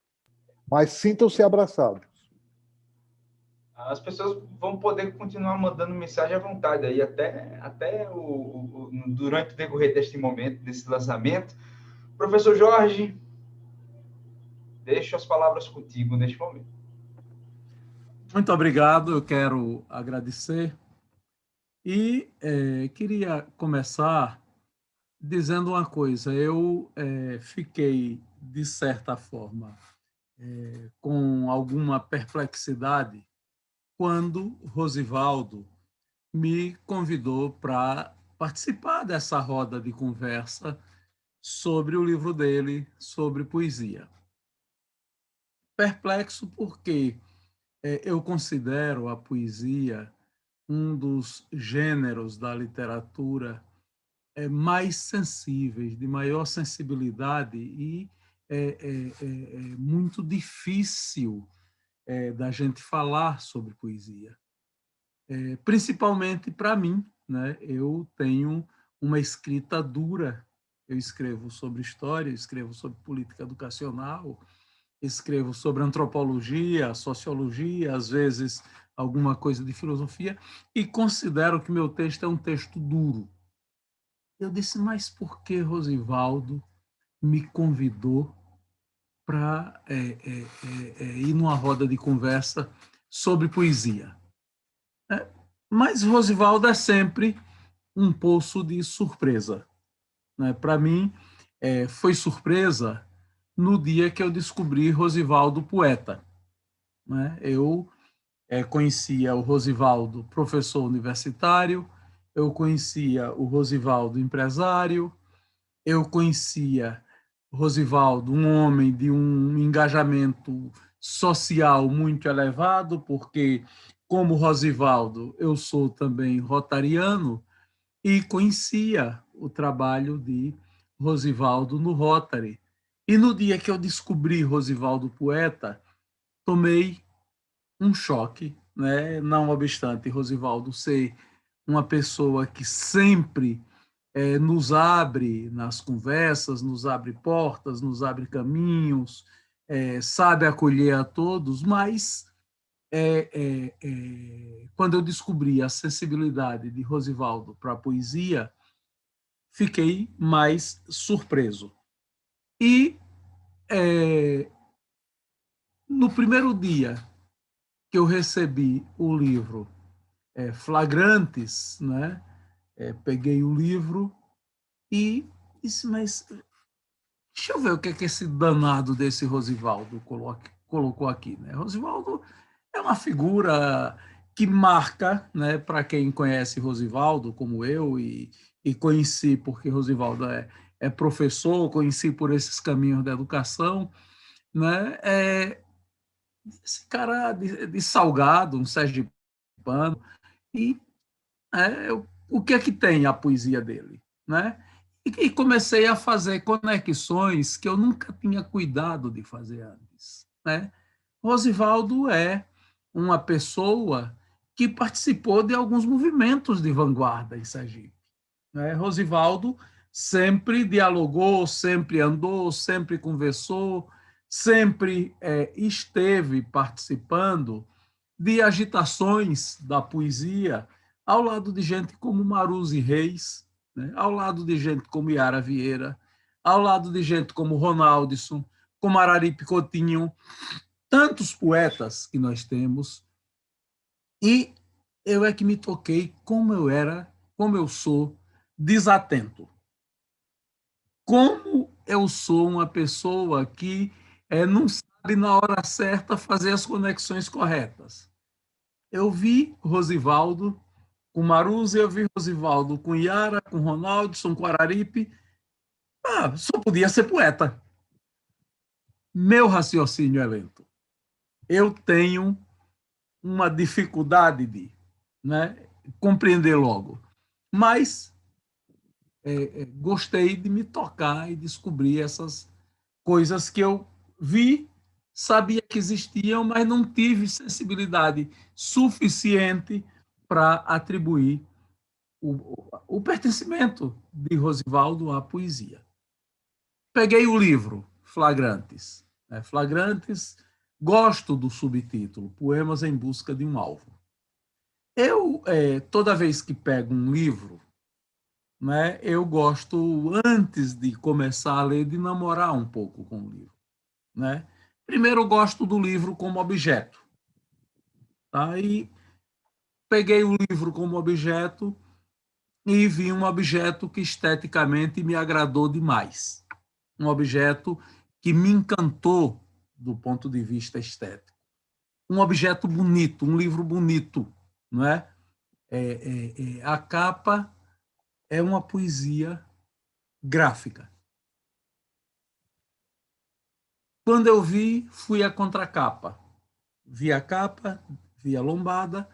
E: Mas sintam-se abraçados.
A: As pessoas vão poder continuar mandando mensagem à vontade aí até durante o decorrer deste momento, desse lançamento. Professor Jorge, deixo as palavras contigo neste momento.
G: Muito obrigado, eu quero agradecer e queria começar dizendo uma coisa. Eu fiquei, de certa forma, com alguma perplexidade quando Rosivaldo me convidou para participar dessa roda de conversa sobre o livro dele, sobre poesia. Perplexo porque eu considero a poesia um dos gêneros da literatura mais sensíveis, de maior sensibilidade, e é muito difícil da gente falar sobre poesia. Principalmente para mim, né? Eu tenho uma escrita dura. Eu escrevo sobre história, escrevo sobre política educacional, escrevo sobre antropologia, sociologia, às vezes alguma coisa de filosofia, e considero que meu texto é um texto duro. Eu disse, mas por que Rosivaldo me convidou para ir numa roda de conversa sobre poesia? Mas Rosivaldo é sempre um poço de surpresa, né? Para mim, foi surpresa no dia que eu descobri Rosivaldo poeta, né? Eu conhecia o Rosivaldo professor universitário, eu conhecia o Rosivaldo empresário, eu conhecia Rosivaldo um homem de um engajamento social muito elevado, porque, como Rosivaldo, eu sou também rotariano e conhecia o trabalho de Rosivaldo no Rotary. E no dia que eu descobri Rosivaldo poeta, tomei um choque, né? Não obstante Rosivaldo ser uma pessoa que sempre nos abre nas conversas, nos abre portas, nos abre caminhos, sabe acolher a todos, mas quando eu descobri a sensibilidade de Rosivaldo para a poesia, fiquei mais surpreso. E no primeiro dia que eu recebi o livro Flagrantes, né? Peguei o livro e disse, mas deixa eu ver o que é que esse danado desse Rosivaldo colocou aqui. Né? Rosivaldo é uma figura que marca, né, para quem conhece Rosivaldo, como eu, e conheci porque Rosivaldo é professor, conheci por esses caminhos da educação, né? Esse cara de Salgado, um sergipano, e o que é que tem a poesia dele, né? E comecei a fazer conexões que eu nunca tinha cuidado de fazer antes, né? Rosivaldo é uma pessoa que participou de alguns movimentos de vanguarda em Sergipe, né? Rosivaldo sempre dialogou, sempre andou, sempre conversou, sempre esteve participando de agitações da poesia, ao lado de gente como Maruse Reis, né? Ao lado de gente como Yara Vieira, ao lado de gente como Ronaldson, como Araripe Coutinho, tantos poetas que nós temos. E eu é que me toquei como eu sou desatento. Como eu sou uma pessoa que não sabe na hora certa fazer as conexões corretas. Eu vi Rosivaldo com Maruse, eu vi Rosivaldo com Yara, com Ronaldson, com Araripe. Só podia ser poeta. Meu raciocínio é lento. Eu tenho uma dificuldade de, né, compreender logo. Mas gostei de me tocar e descobrir essas coisas que eu vi, sabia que existiam, mas não tive sensibilidade suficiente para atribuir o pertencimento de Rosivaldo à poesia. Peguei o livro, Flagrantes. Flagrantes, gosto do subtítulo, Poemas em Busca de um Alvo. Eu, toda vez que pego um livro, né, eu gosto, antes de começar a ler, de namorar um pouco com o livro. Né? Primeiro, eu gosto do livro como objeto. Tá? E peguei o livro como objeto e vi um objeto que esteticamente me agradou demais. Um objeto que me encantou do ponto de vista estético. Um objeto bonito, um livro bonito. Não é? A capa é uma poesia gráfica. Quando eu vi, fui à contracapa. Vi a capa, vi a lombada,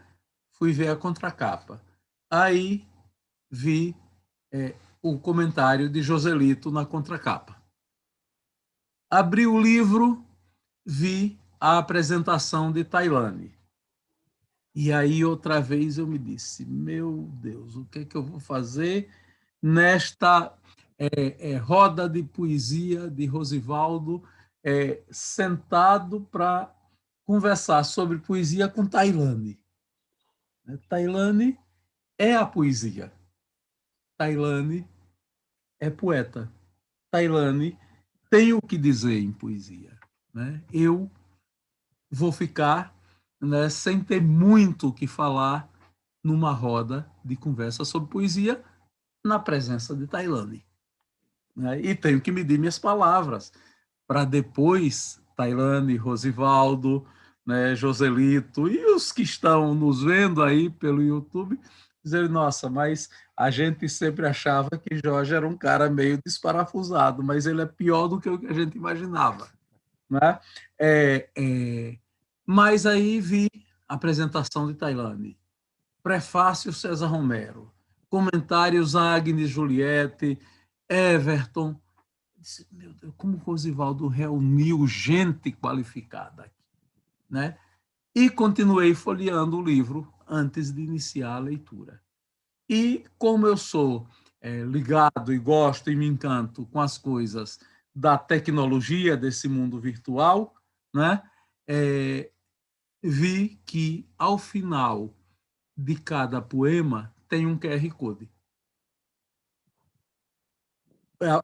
G: fui ver a contracapa. Aí vi o comentário de Joselito na contracapa. Abri o livro, vi a apresentação de Tailane. E aí, outra vez, eu me disse, meu Deus, o que é que eu vou fazer nesta roda de poesia de Rosivaldo, sentado para conversar sobre poesia com Tailane. Tailane é a poesia. Tailane é poeta. Tailane tem o que dizer em poesia. Né? Eu vou ficar, né, sem ter muito o que falar numa roda de conversa sobre poesia na presença de Tailane. Né? E tenho que medir minhas palavras para depois Tailane, Rosivaldo, né, Joselito e os que estão nos vendo aí pelo YouTube dizer, nossa, mas a gente sempre achava que Jorge era um cara meio desparafusado, mas ele é pior do que o que a gente imaginava. Né? Mas aí vi a apresentação de Tailane, prefácio César Romero, comentários Agnes Juliette, Everton. Disse, meu Deus, como o Rosivaldo reuniu gente qualificada aqui. Né? E continuei folheando o livro antes de iniciar a leitura. E como eu sou ligado e gosto e me encanto com as coisas da tecnologia desse mundo virtual, né, vi que ao final de cada poema tem um QR Code.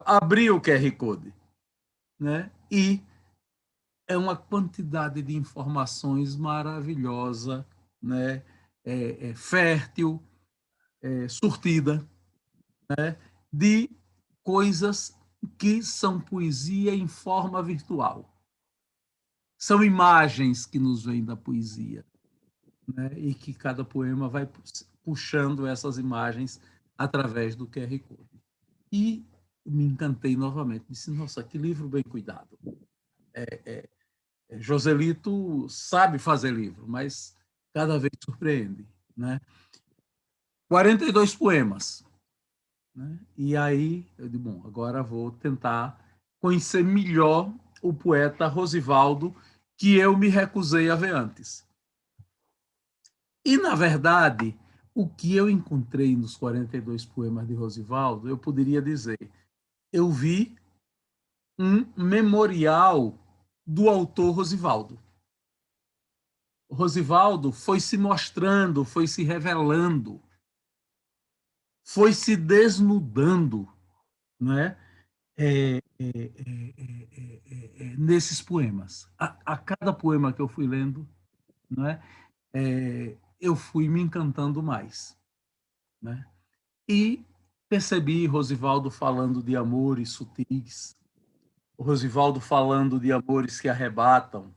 G: Abri o QR Code, né, e é uma quantidade de informações maravilhosa, né? Fértil, surtida, né? De coisas que são poesia em forma virtual. São imagens que nos vêm da poesia, né? E que cada poema vai puxando essas imagens através do QR Code. E me encantei novamente. Disse, nossa, que livro bem cuidado. Joselito sabe fazer livro, mas cada vez surpreende, né? 42 poemas. Né? E aí, eu digo, bom, agora vou tentar conhecer melhor o poeta Rosivaldo, que eu me recusei a ver antes. E, na verdade, o que eu encontrei nos 42 poemas de Rosivaldo, eu poderia dizer, eu vi um memorial do autor Rosivaldo. Rosivaldo foi se mostrando, foi se revelando, foi se desnudando, né? Nesses poemas. A cada poema que eu fui lendo, né? Eu fui me encantando mais. Né? E percebi Rosivaldo falando de amores sutis, Rosivaldo falando de amores que arrebatam,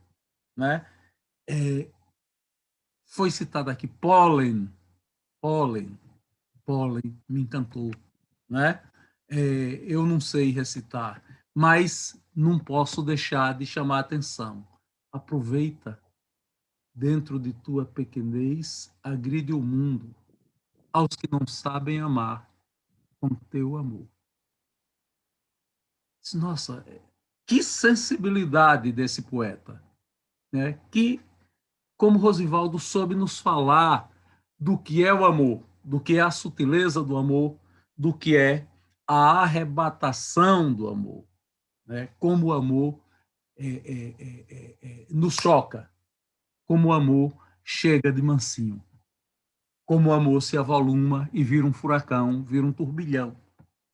G: né? Foi citado aqui pólen, me encantou, né? Eu não sei recitar, mas não posso deixar de chamar a atenção. Aproveita, dentro de tua pequenez, agride o mundo aos que não sabem amar com teu amor. Nossa, que sensibilidade desse poeta, né? Que, como Rosivaldo soube nos falar do que é o amor, do que é a sutileza do amor, do que é a arrebatação do amor, né? Como o amor nos choca, como o amor chega de mansinho, como o amor se avoluma e vira um furacão, vira um turbilhão.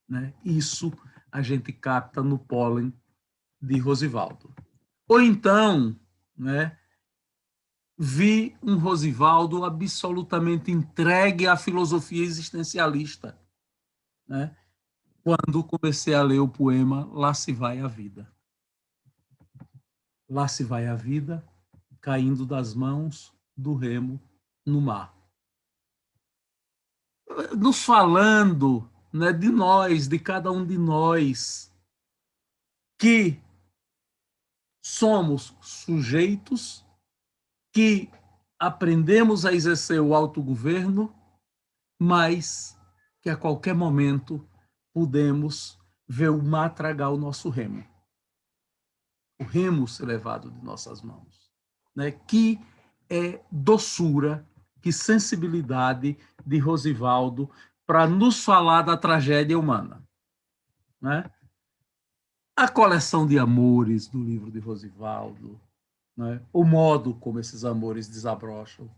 G: Né? Isso a gente capta no pólen de Rosivaldo. Ou então, né, vi um Rosivaldo absolutamente entregue à filosofia existencialista, né, quando comecei a ler o poema Lá se vai a vida. Lá se vai a vida, caindo das mãos do remo no mar. Nos falando, né, de nós, de cada um de nós, que somos sujeitos que aprendemos a exercer o autogoverno, mas que a qualquer momento podemos ver o mar tragar o nosso remo. O remo ser levado de nossas mãos. Né? Que doçura, que sensibilidade de Rosivaldo para nos falar da tragédia humana. Né? A coleção de amores do livro de Rosivaldo, né? O modo como esses amores desabrocham.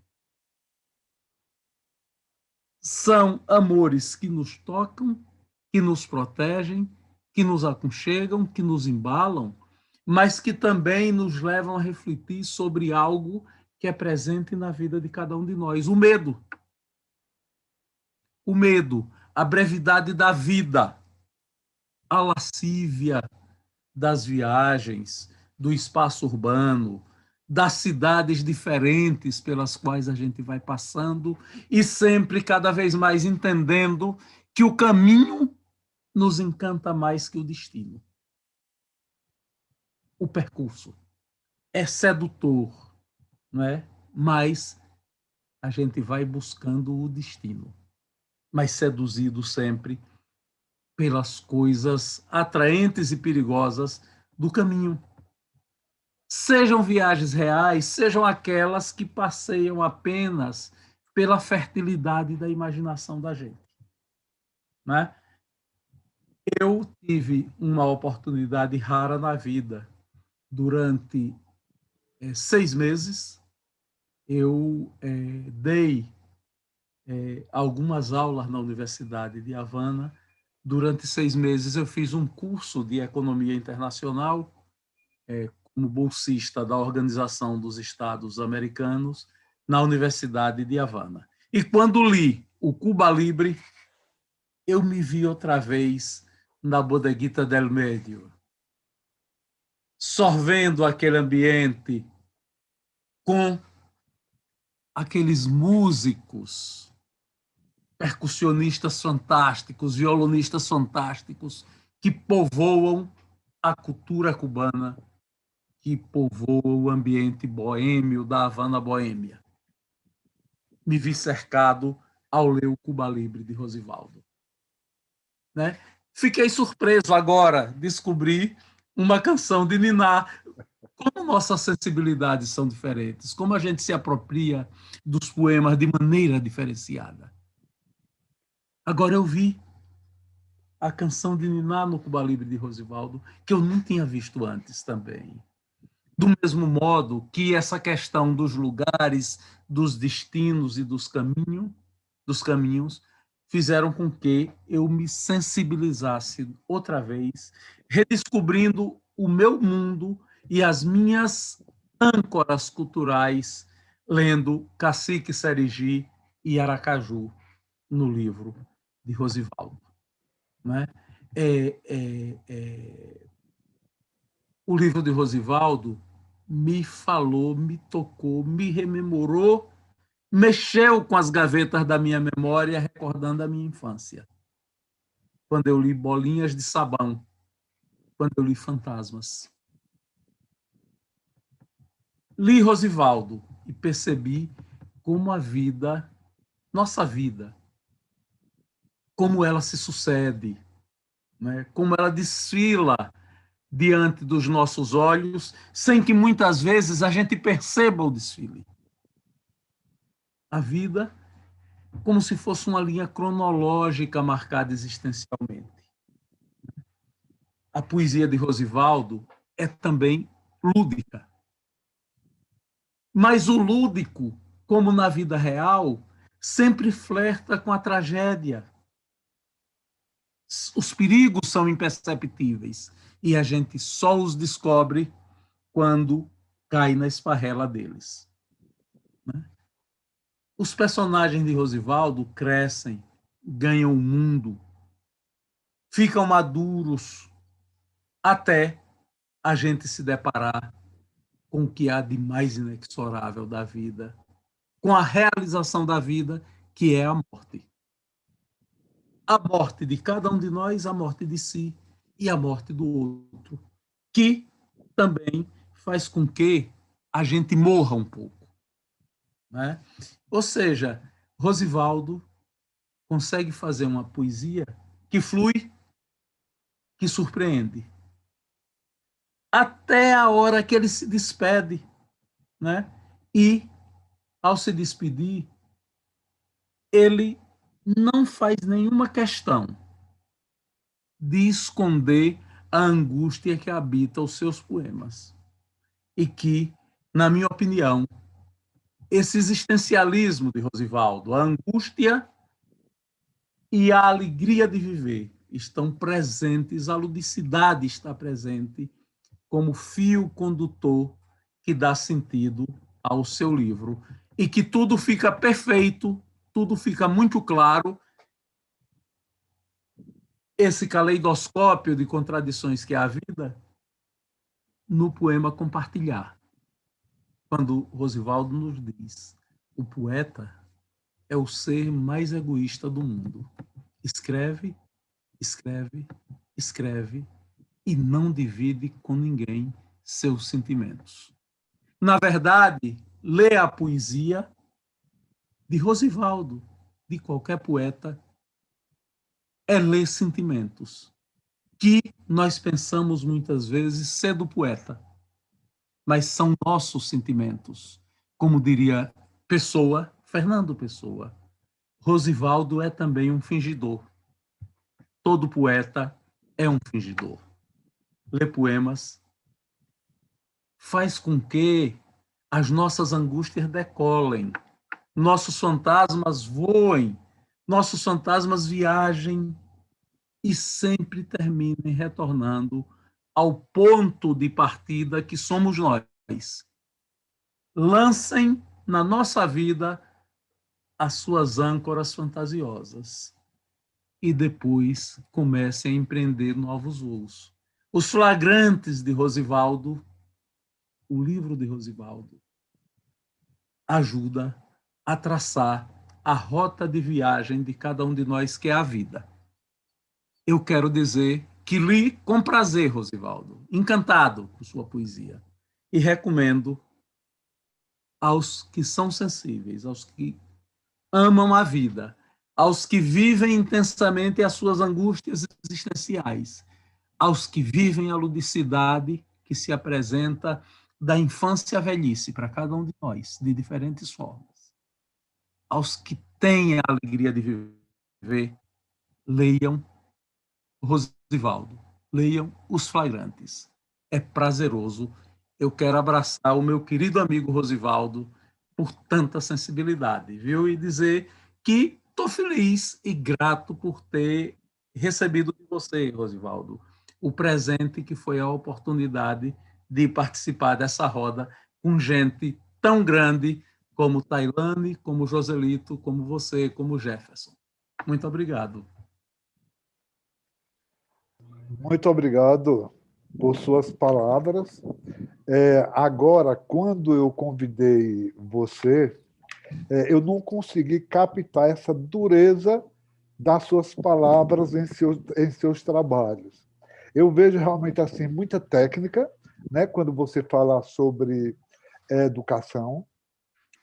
G: São amores que nos tocam, que nos protegem, que nos aconchegam, que nos embalam, mas que também nos levam a refletir sobre algo que é presente na vida de cada um de nós, o medo. O medo, a brevidade da vida, a lascívia das viagens, do espaço urbano, das cidades diferentes pelas quais a gente vai passando e sempre cada vez mais entendendo que o caminho nos encanta mais que o destino. O percurso é sedutor, não é? Mas a gente vai buscando o destino, mas seduzido sempre pelas coisas atraentes e perigosas do caminho. Sejam viagens reais, sejam aquelas que passeiam apenas pela fertilidade da imaginação da gente. Né? Eu tive uma oportunidade rara na vida. Durante 6 meses, eu dei algumas aulas na Universidade de Havana. Durante 6 meses, eu fiz um curso de economia internacional como bolsista da Organização dos Estados Americanos na Universidade de Havana. E quando li o Cuba Libre, eu me vi outra vez na Bodeguita del Medio, sorvendo aquele ambiente com aqueles músicos, percussionistas fantásticos, violonistas fantásticos, que povoam a cultura cubana, que povoa o ambiente boêmio da Havana Boêmia. Me vi cercado ao ler o Cuba Libre de Rosivaldo. Né? Fiquei surpreso agora, descobri uma canção de Niná. Como nossas sensibilidades são diferentes, como a gente se apropria dos poemas de maneira diferenciada. Agora eu vi a canção de Niná no Cuba Libre de Rosivaldo, que eu não tinha visto antes também. Do mesmo modo que essa questão dos lugares, dos destinos e dos caminhos fizeram com que eu me sensibilizasse outra vez, redescobrindo o meu mundo e as minhas âncoras culturais, lendo Cacique Serigi e Aracaju no livro de Rosivaldo. Né? O livro de Rosivaldo me falou, me tocou, me rememorou, mexeu com as gavetas da minha memória, recordando a minha infância. Quando eu li Bolinhas de Sabão, quando eu li Fantasmas. Li Rosivaldo e percebi como a vida, nossa vida, como ela se sucede, né? Como ela desfila diante dos nossos olhos, sem que muitas vezes a gente perceba o desfile. A vida como se fosse uma linha cronológica marcada existencialmente. A poesia de Rosivaldo é também lúdica. Mas o lúdico, como na vida real, sempre flerta com a tragédia. Os perigos são imperceptíveis e a gente só os descobre quando cai na esparrela deles. Né? Os personagens de Rosivaldo crescem, ganham o mundo, ficam maduros, até a gente se deparar com o que há de mais inexorável da vida, com a realização da vida, que é a morte. A morte de cada um de nós, a morte de si e a morte do outro, que também faz com que a gente morra um pouco. Né? Ou seja, Rosivaldo consegue fazer uma poesia que flui, que surpreende. Até a hora que ele se despede, né? E, ao se despedir, ele não faz nenhuma questão de esconder a angústia que habita os seus poemas. E que, na minha opinião, esse existencialismo de Rosivaldo, a angústia e a alegria de viver estão presentes, a ludicidade está presente como fio condutor que dá sentido ao seu livro e que tudo fica perfeito, tudo fica muito claro. Esse caleidoscópio de contradições que é a vida no poema Compartilhar. Quando Rosivaldo nos diz: o poeta é o ser mais egoísta do mundo. Escreve, escreve, escreve e não divide com ninguém seus sentimentos. Na verdade, ler a poesia de Rosivaldo, de qualquer poeta, é ler sentimentos que nós pensamos muitas vezes ser do poeta, mas são nossos sentimentos. Como diria Pessoa, Fernando Pessoa, Rosivaldo é também um fingidor. Todo poeta é um fingidor. Ler poemas faz com que as nossas angústias decolem, nossos fantasmas voem, nossos fantasmas viajem e sempre terminem retornando ao ponto de partida que somos nós. Lancem na nossa vida as suas âncoras fantasiosas e depois comecem a empreender novos voos. Os flagrantes de Rosivaldo, o livro de Rosivaldo, ajuda a traçar a rota de viagem de cada um de nós, que é a vida. Eu quero dizer que li com prazer Rosivaldo, encantado por sua poesia, e recomendo aos que são sensíveis, aos que amam a vida, aos que vivem intensamente as suas angústias existenciais, aos que vivem a ludicidade que se apresenta da infância à velhice para cada um de nós, de diferentes formas. Aos que têm a alegria de viver, leiam Rosivaldo, leiam Os Flagrantes. É prazeroso. Eu quero abraçar o meu querido amigo Rosivaldo por tanta sensibilidade, viu? E dizer que estou feliz e grato por ter recebido de você, Rosivaldo, o presente que foi a oportunidade de participar dessa roda com gente tão grande como Tailane, como Joselito, como você, como Jefferson. Muito obrigado.
E: Muito obrigado por suas palavras. Agora, quando eu convidei você, eu não consegui captar essa dureza das suas palavras em seus trabalhos. Eu vejo realmente assim muita técnica, né, quando você fala sobre educação,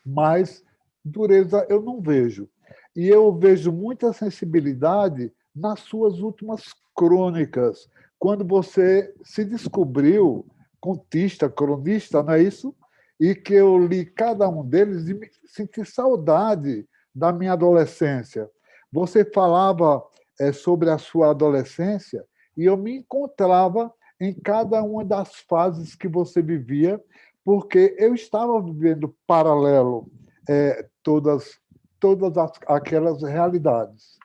E: mas dureza eu não vejo. E eu vejo muita sensibilidade nas suas últimas crônicas, quando você se descobriu contista, cronista, não é isso? E que eu li cada um deles e me senti saudade da minha adolescência. Você falava sobre a sua adolescência e eu me encontrava em cada uma das fases que você vivia, porque eu estava vivendo paralelo todas aquelas realidades.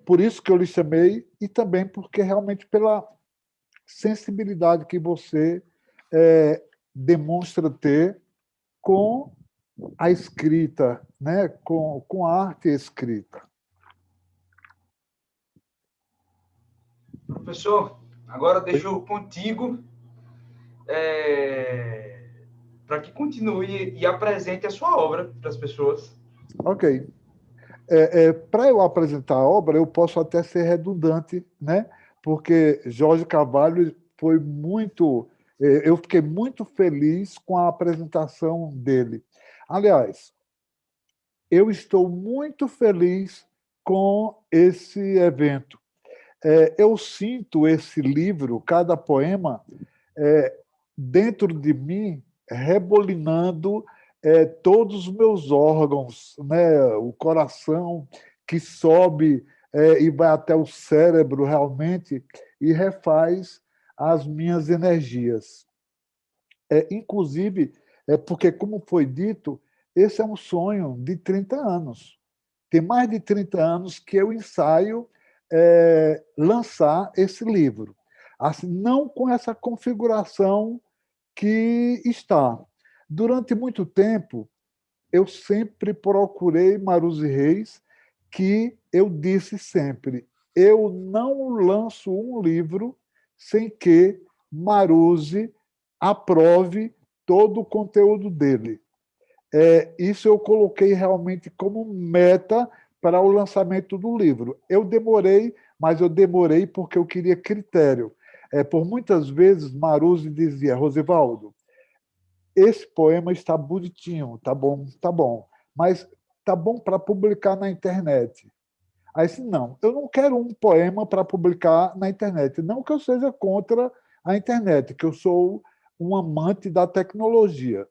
E: Por isso que eu lhe chamei e também porque realmente pela sensibilidade que você demonstra ter com a escrita, né? com a arte escrita.
A: Professor, agora deixo contigo para que continue e apresente a sua obra para as pessoas.
E: Ok. Para eu apresentar a obra, eu posso até ser redundante, né? Porque Jorge Carvalho foi muito... Eu fiquei muito feliz com a apresentação dele. Aliás, eu estou muito feliz com esse evento. Eu sinto esse livro, cada poema, dentro de mim, rebolinando todos os meus órgãos, né? O coração que sobe e vai até o cérebro realmente e refaz as minhas energias. Inclusive, porque, como foi dito, esse é um sonho de 30 anos. Tem mais de 30 anos que eu ensaio lançar esse livro. Assim, não com essa configuração que está. Durante muito tempo, eu sempre procurei Maruse Reis, que eu disse sempre, eu não lanço um livro sem que Maruse aprove todo o conteúdo dele. Isso eu coloquei realmente como meta para o lançamento do livro. Eu demorei, mas eu demorei porque eu queria critério. Por muitas vezes, Maruse dizia, Rosivaldo, esse poema está bonitinho, tá bom, mas tá bom para publicar na internet. Aí disse, não, eu não quero um poema para publicar na internet. Não que eu seja contra a internet, que eu sou um amante da tecnologia.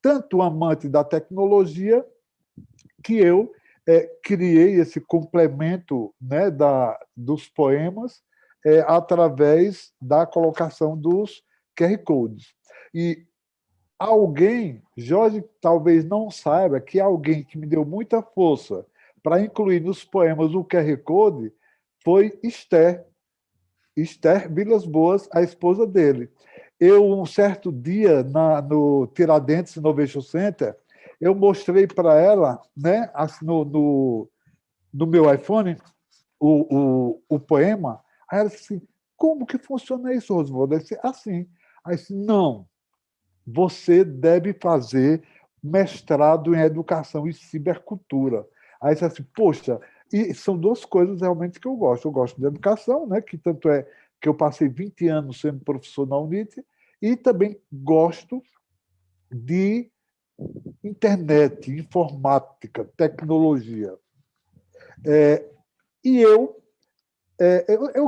E: Tanto amante da tecnologia que eu criei esse complemento, né, dos poemas através da colocação dos QR Codes. E alguém, Jorge talvez não saiba, que alguém que me deu muita força para incluir nos poemas o QR Code foi Esther. Esther Vilas Boas, a esposa dele. Eu, um certo dia, no Tiradentes Innovation Center, eu mostrei para ela, né, assim, no meu iPhone, o poema. Aí ela disse assim, como que funciona isso, Rosvaldo? Eu disse, assim. Aí disse, não, você deve fazer mestrado em educação e cibercultura. Aí você assim, poxa, e são duas coisas realmente que eu gosto. Eu gosto de educação, né, que tanto é que eu passei 20 anos sendo professor na UNIT, e também gosto de internet, informática, tecnologia. E eu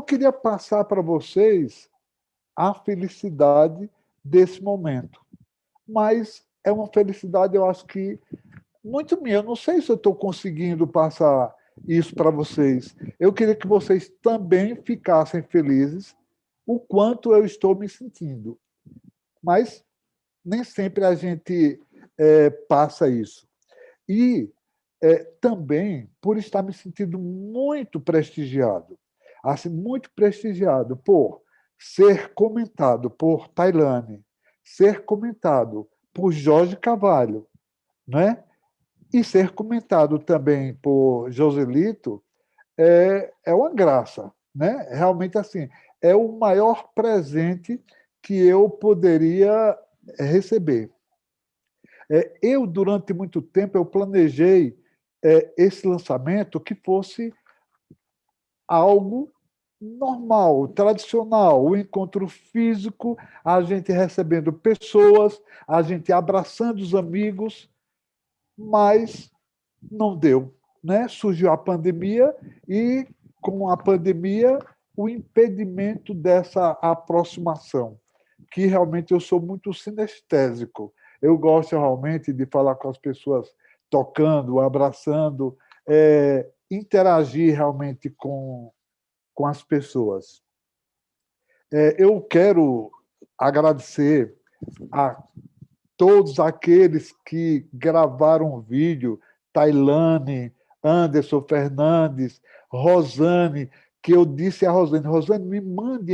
E: queria passar para vocês a felicidade desse momento. Mas é uma felicidade, eu acho que muito minha. Eu não sei se eu estou conseguindo passar isso para vocês. Eu queria que vocês também ficassem felizes o quanto eu estou me sentindo. Mas nem sempre a gente passa isso. E também por estar me sentindo muito prestigiado. Assim, muito prestigiado por ser comentado por Tailane, ser comentado por Jorge Carvalho, né? E ser comentado também por Joselito é uma graça, né? Realmente, assim, é o maior presente que eu poderia receber. Eu, durante muito tempo, eu planejei esse lançamento que fosse algo normal, tradicional, o encontro físico, a gente recebendo pessoas, a gente abraçando os amigos, mas não deu, né? Surgiu a pandemia e, com a pandemia, o impedimento dessa aproximação, que realmente eu sou muito sinestésico. Eu gosto realmente de falar com as pessoas tocando, abraçando, interagir realmente com as pessoas. Eu quero agradecer a todos aqueles que gravaram vídeo, Tailane, Anderson Fernandes, Rosane, que eu disse a Rosane, Rosane, me mande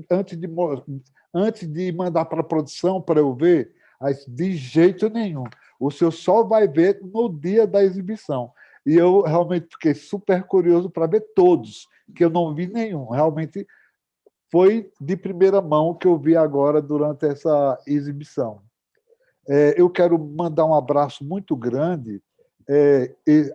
E: antes de mandar para a produção para eu ver. Aí, de jeito nenhum. O senhor só vai ver no dia da exibição. E eu realmente fiquei super curioso para ver todos, que eu não vi nenhum. Realmente foi de primeira mão que eu vi agora durante essa exibição. Eu quero mandar um abraço muito grande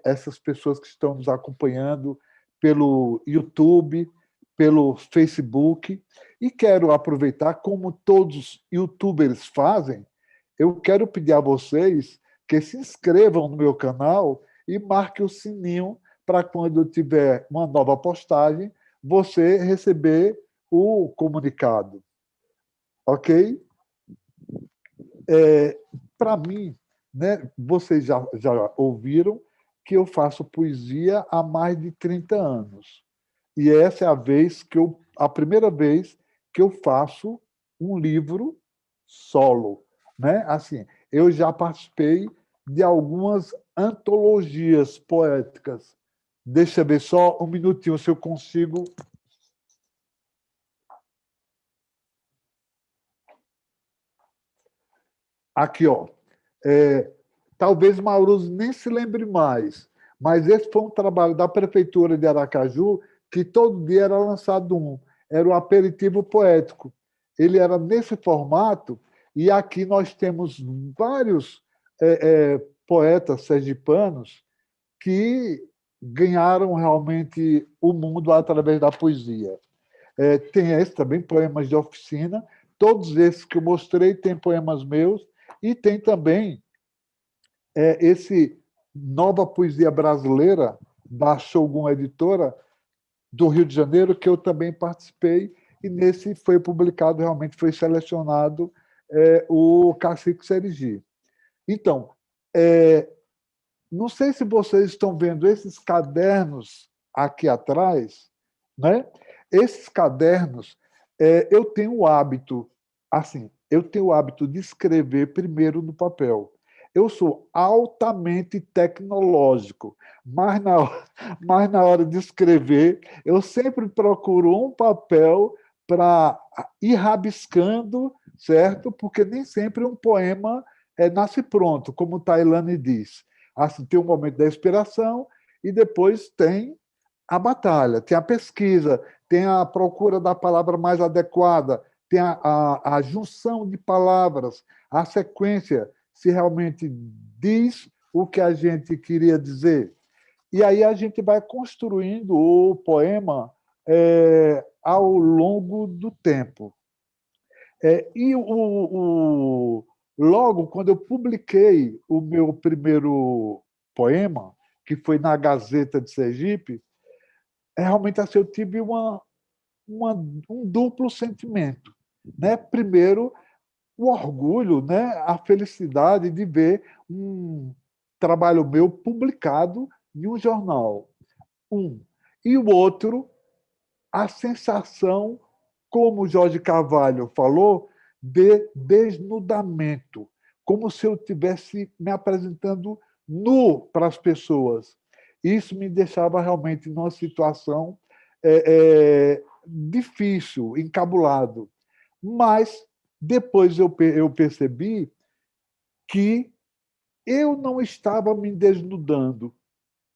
E: essas pessoas que estão nos acompanhando pelo YouTube, pelo Facebook, e quero aproveitar, como todos os youtubers fazem, eu quero pedir a vocês que se inscrevam no meu canal e marquem o sininho para quando eu tiver uma nova postagem, você receber o comunicado. Ok? Para mim, né, vocês já ouviram que eu faço poesia há mais de 30 anos. E essa é a primeira vez que eu faço um livro solo, né? Assim, eu já participei de algumas antologias poéticas. Deixa eu ver só um minutinho se eu consigo. Aqui, ó. Talvez Mauruso nem se lembre mais, mas esse foi um trabalho da Prefeitura de Aracaju que todo dia era lançado um. Era o aperitivo poético. Ele era nesse formato, e aqui nós temos vários poetas sergipanos que ganharam realmente o mundo através da poesia. Tem esse também, poemas de oficina. Todos esses que eu mostrei têm poemas meus, e tem também esse Nova Poesia Brasileira, da Shogun Editora, do Rio de Janeiro, que eu também participei, e nesse foi publicado, realmente foi selecionado o Cacique Serigi. Então, não sei se vocês estão vendo esses cadernos aqui atrás, né? Esses cadernos, eu tenho o hábito, assim, eu tenho o hábito de escrever primeiro no papel. eu sou altamente tecnológico, mas na hora de escrever, eu sempre procuro um papel para ir rabiscando, certo? Porque nem sempre um poema nasce pronto, como Tailane diz. Assim, tem um momento da inspiração e depois tem a batalha, tem a pesquisa, tem a procura da palavra mais adequada, tem a junção de palavras, a sequência, se realmente diz o que a gente queria dizer. E aí a gente vai construindo o poema ao longo do tempo. Logo, quando eu publiquei o meu primeiro poema, que foi na Gazeta de Sergipe, realmente assim, eu tive um duplo sentimento. Né? Primeiro, o orgulho, né? A felicidade de ver um trabalho meu publicado em um jornal. E o outro, a sensação, como Jorge Carvalho falou, de desnudamento, como se eu estivesse me apresentando nu para as pessoas. Isso me deixava realmente numa situação difícil, encabulado. Mas depois eu percebi que eu não estava me desnudando,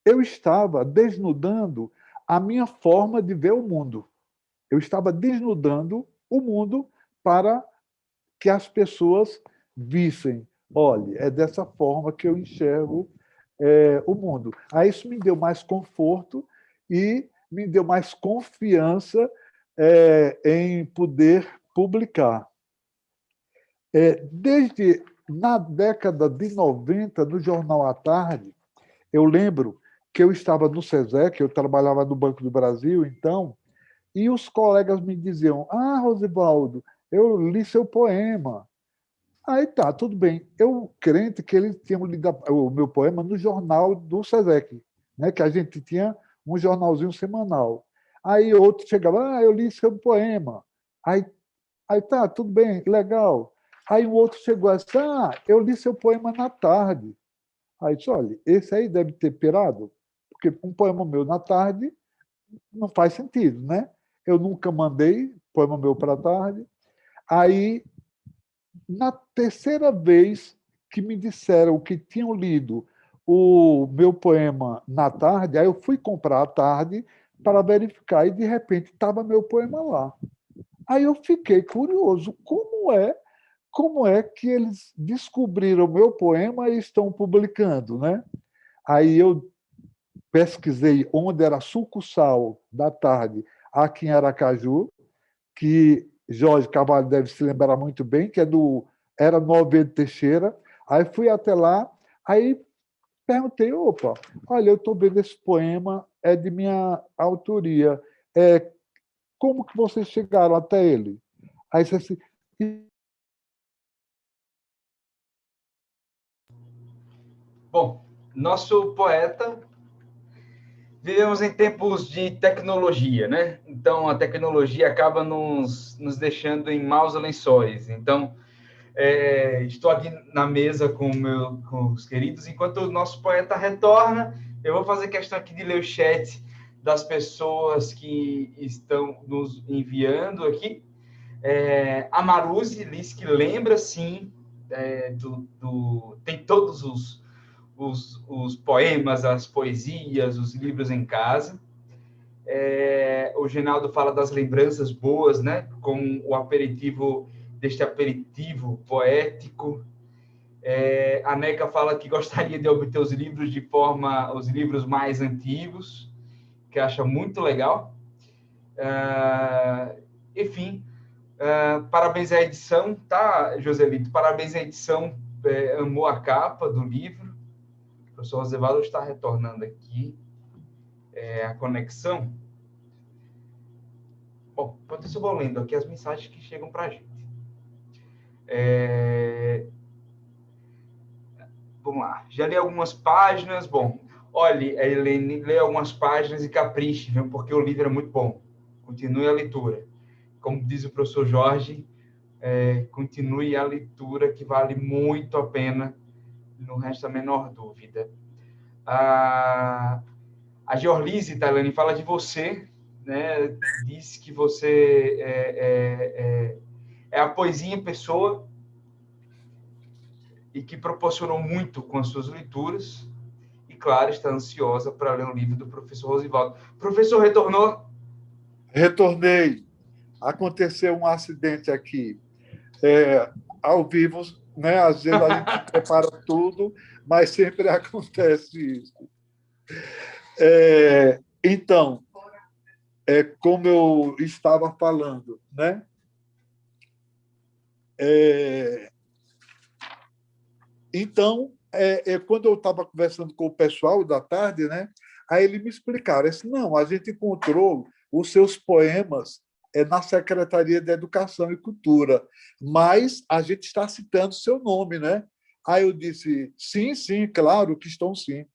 E: eu estava desnudando a minha forma de ver o mundo. Eu estava desnudando o mundo para que as pessoas vissem. Olha, é dessa forma que eu enxergo o mundo. Aí isso me deu mais conforto e me deu mais confiança em poder publicar. Desde na década de 90, no Jornal à Tarde, eu lembro que eu estava no SESEC, eu trabalhava no Banco do Brasil, então, e os colegas me diziam: Ah, Rosivaldo, eu li seu poema. Aí tá, tudo bem. Eu crente que eles tinham lido o meu poema no jornal do SESEC, né, que a gente tinha um jornalzinho semanal. Aí outro chegava: eu li seu poema. Aí tá, tudo bem, legal. Aí um outro chegou assim: eu li seu poema na tarde. Aí disse: olha, esse aí deve ter pirado, porque um poema meu na tarde não faz sentido, né? Eu nunca mandei poema meu para a tarde. Aí, na terceira vez que me disseram que tinham lido o meu poema na tarde, aí eu fui comprar à tarde para verificar e, de repente, estava meu poema lá. Aí eu fiquei curioso, como é que eles descobriram o meu poema e estão publicando, né? Aí eu pesquisei onde era a sucursal da tarde aqui em Aracaju, que Jorge Carvalho deve se lembrar muito bem, que era no Alvedo Teixeira. Aí fui até lá, aí perguntei: opa, olha, eu estou vendo esse poema, é de minha autoria. Como que vocês chegaram até ele? Aí disse assim:
A: Bom, nosso poeta, vivemos em tempos de tecnologia, né? Então, a tecnologia acaba nos deixando em maus lençóis. Então, estou aqui na mesa com os queridos, enquanto o nosso poeta retorna, eu vou fazer questão aqui de ler o chat das pessoas que estão nos enviando aqui. A Maruzi diz que lembra, sim, tem todos os poemas, as poesias, os livros em casa. O Ginaldo fala das lembranças boas, né? Com o aperitivo, deste aperitivo poético. A Neca fala que gostaria de obter os livros mais antigos, que acha muito legal. Enfim, parabéns à edição, tá, Joselito? Parabéns à edição, amou a capa do livro. O professor Rosevaldo está retornando aqui a conexão. Bom, enquanto isso eu vou lendo aqui as mensagens que chegam para a gente. Vamos lá, já li algumas páginas. Bom, olhe, Helene, lê algumas páginas e capriche, viu? Porque o livro é muito bom. Continue a leitura. Como diz o professor Jorge, continue a leitura, que vale muito a pena não resta a menor dúvida. A Georlise, Tailane, fala de você, né? Diz que você é a poesia em pessoa e que proporcionou muito com as suas leituras. E, claro, está ansiosa para ler o livro do professor Rosivaldo. Professor, retornou?
E: Retornei. Aconteceu um acidente aqui, ao vivo, né? Às vezes a gente prepara tudo, mas sempre acontece isso. Então, como eu estava falando, né? Então, quando eu estava conversando com o pessoal da tarde, né? Aí eles me explicaram, disse, não, a gente encontrou os seus poemas na Secretaria de Educação e Cultura, mas a gente está citando seu nome, né? Aí eu disse, sim, sim, claro que estão sim.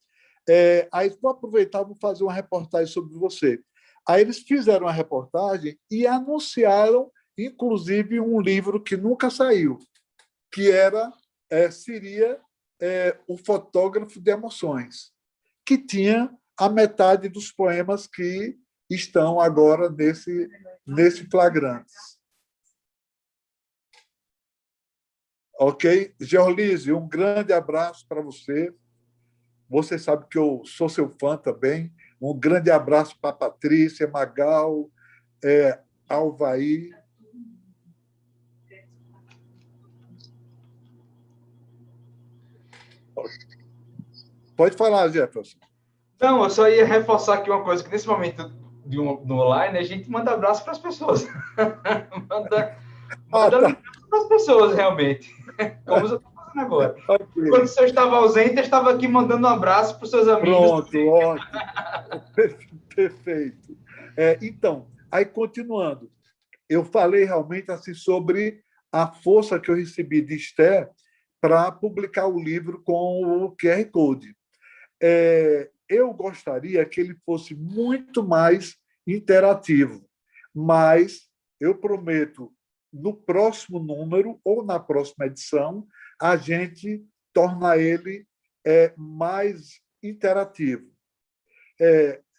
E: Aí vou aproveitar, vou fazer uma reportagem sobre você. Aí eles fizeram uma reportagem e anunciaram, inclusive, um livro que nunca saiu, que seria O Fotógrafo de Emoções, que tinha a metade dos poemas que estão agora nesse Flagrantes. Ok? Georlise, um grande abraço para você. Você sabe que eu sou seu fã também. Um grande abraço para a Patrícia, Magal, Alvaí. Pode falar, Jefferson.
A: Não, eu só ia reforçar aqui uma coisa, que nesse momento do online, a gente manda abraço para as pessoas. manda
E: Tá.
A: para as pessoas, realmente. Como eu estou fazendo agora.
E: Okay.
A: Quando você estava ausente, eu estava aqui mandando um abraço para os seus amigos.
E: Pronto, ótimo. Perfeito. Então, aí continuando, eu falei realmente assim sobre a força que eu recebi de Esther para publicar o livro com o QR Code. Eu gostaria que ele fosse muito mais interativo, mas eu prometo, no próximo número ou na próxima edição, a gente torna ele mais interativo.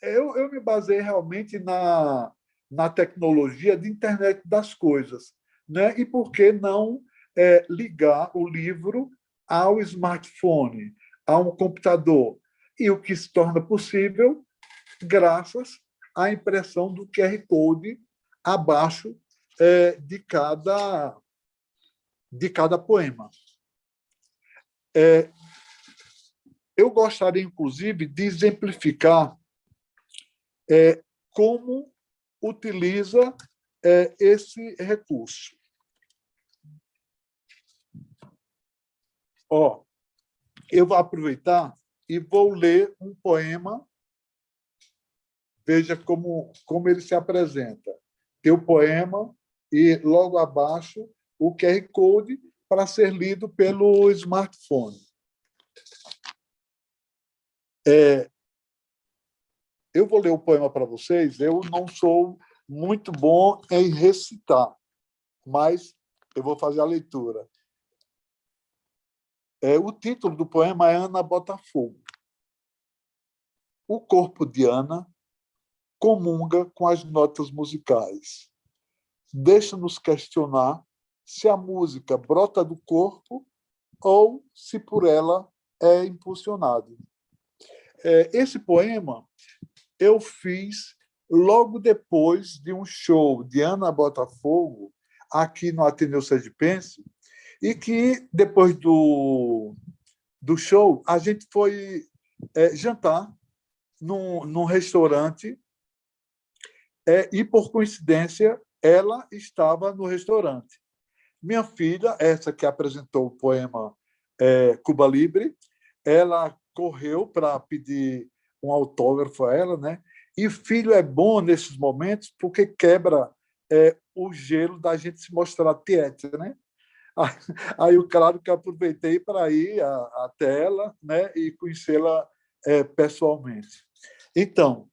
E: Eu me baseei realmente na tecnologia de internet das coisas, né? E por que não ligar o livro ao smartphone, a um computador? E o que se torna possível graças à impressão do QR Code abaixo de cada poema. Eu gostaria, inclusive, de exemplificar como utiliza esse recurso. Eu vou aproveitar e vou ler um poema. Veja como ele se apresenta. Tem o poema e, logo abaixo, o QR Code para ser lido pelo smartphone. Eu vou ler o poema para vocês. Eu não sou muito bom em recitar, mas eu vou fazer a leitura. O título do poema é Ana Botafogo. O corpo de Ana comunga com as notas musicais. Deixa-nos questionar se a música brota do corpo ou se por ela é impulsionado. Esse poema eu fiz logo depois de um show de Ana Botafogo aqui no Ateneu Sergipense, e que, depois do show, a gente foi jantar num restaurante e, por coincidência, ela estava no restaurante. Minha filha, essa que apresentou o poema Cuba Libre, ela correu para pedir um autógrafo a ela, né? E filho é bom nesses momentos porque quebra o gelo da gente se mostrar tiete, né? Aí, claro que aproveitei para ir até ela, né, e conhecê-la pessoalmente. Então,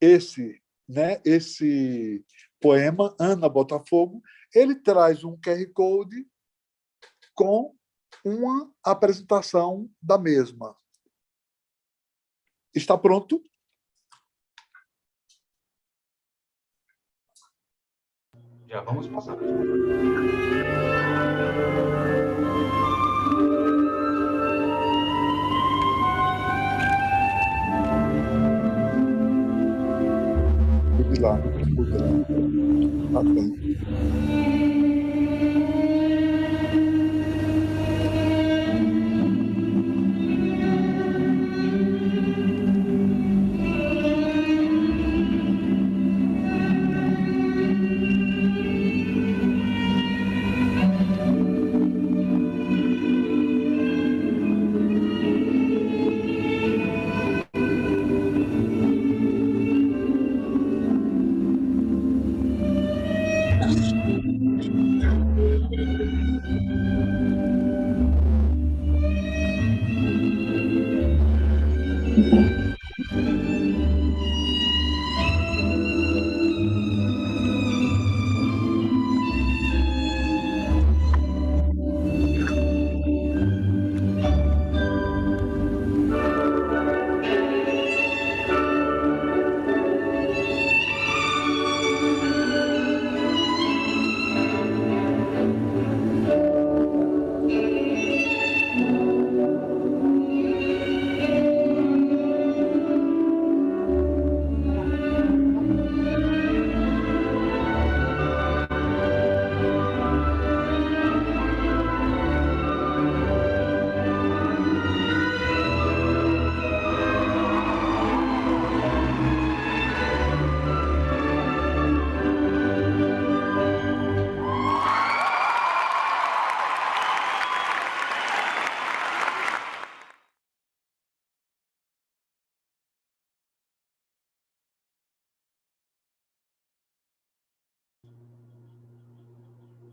E: esse poema, Ana Botafogo, ele traz um QR Code com uma apresentação da mesma. Está pronto?
A: Já vamos passar.
E: Cuide lá, cuide lá. Tá bem.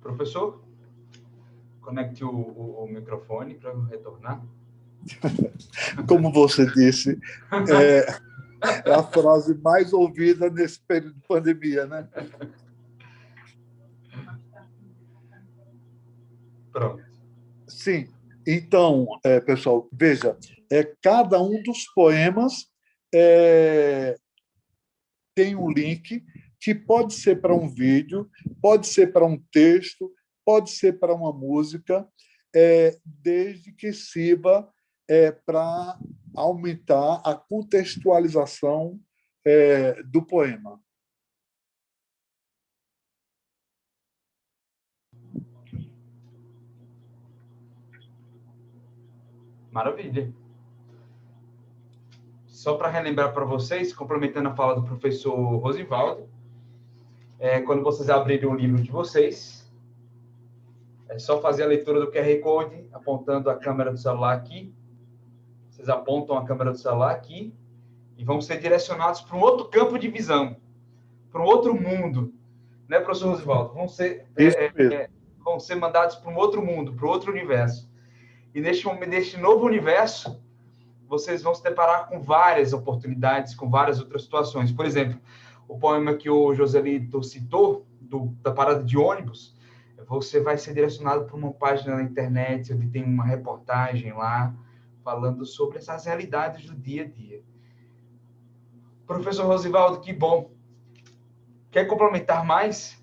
A: Professor, conecte o microfone para retornar.
E: Como você disse, é a frase mais ouvida nesse período de pandemia, né?
A: Pronto.
E: Sim. Então, pessoal, veja, cada um dos poemas tem um link que pode ser para um vídeo, pode ser para um texto, pode ser para uma música, desde que sirva para aumentar a contextualização do poema.
A: Maravilha. Só para relembrar para vocês, complementando a fala do professor Rosivaldo, quando vocês abrirem o livro de vocês, é só fazer a leitura do QR Code, apontando a câmera do celular aqui. Vocês apontam a câmera do celular aqui e vão ser direcionados para um outro campo de visão, para um outro mundo. Né, professor Rosivaldo? Vão ser mandados para um outro mundo, para um outro universo. E neste novo universo, vocês vão se deparar com várias oportunidades, com várias outras situações. Por exemplo, o poema que o Joselito citou, da parada de ônibus, você vai ser direcionado para uma página na internet, onde tem uma reportagem lá, falando sobre essas realidades do dia a dia. Professor Rosivaldo, que bom. Quer complementar mais?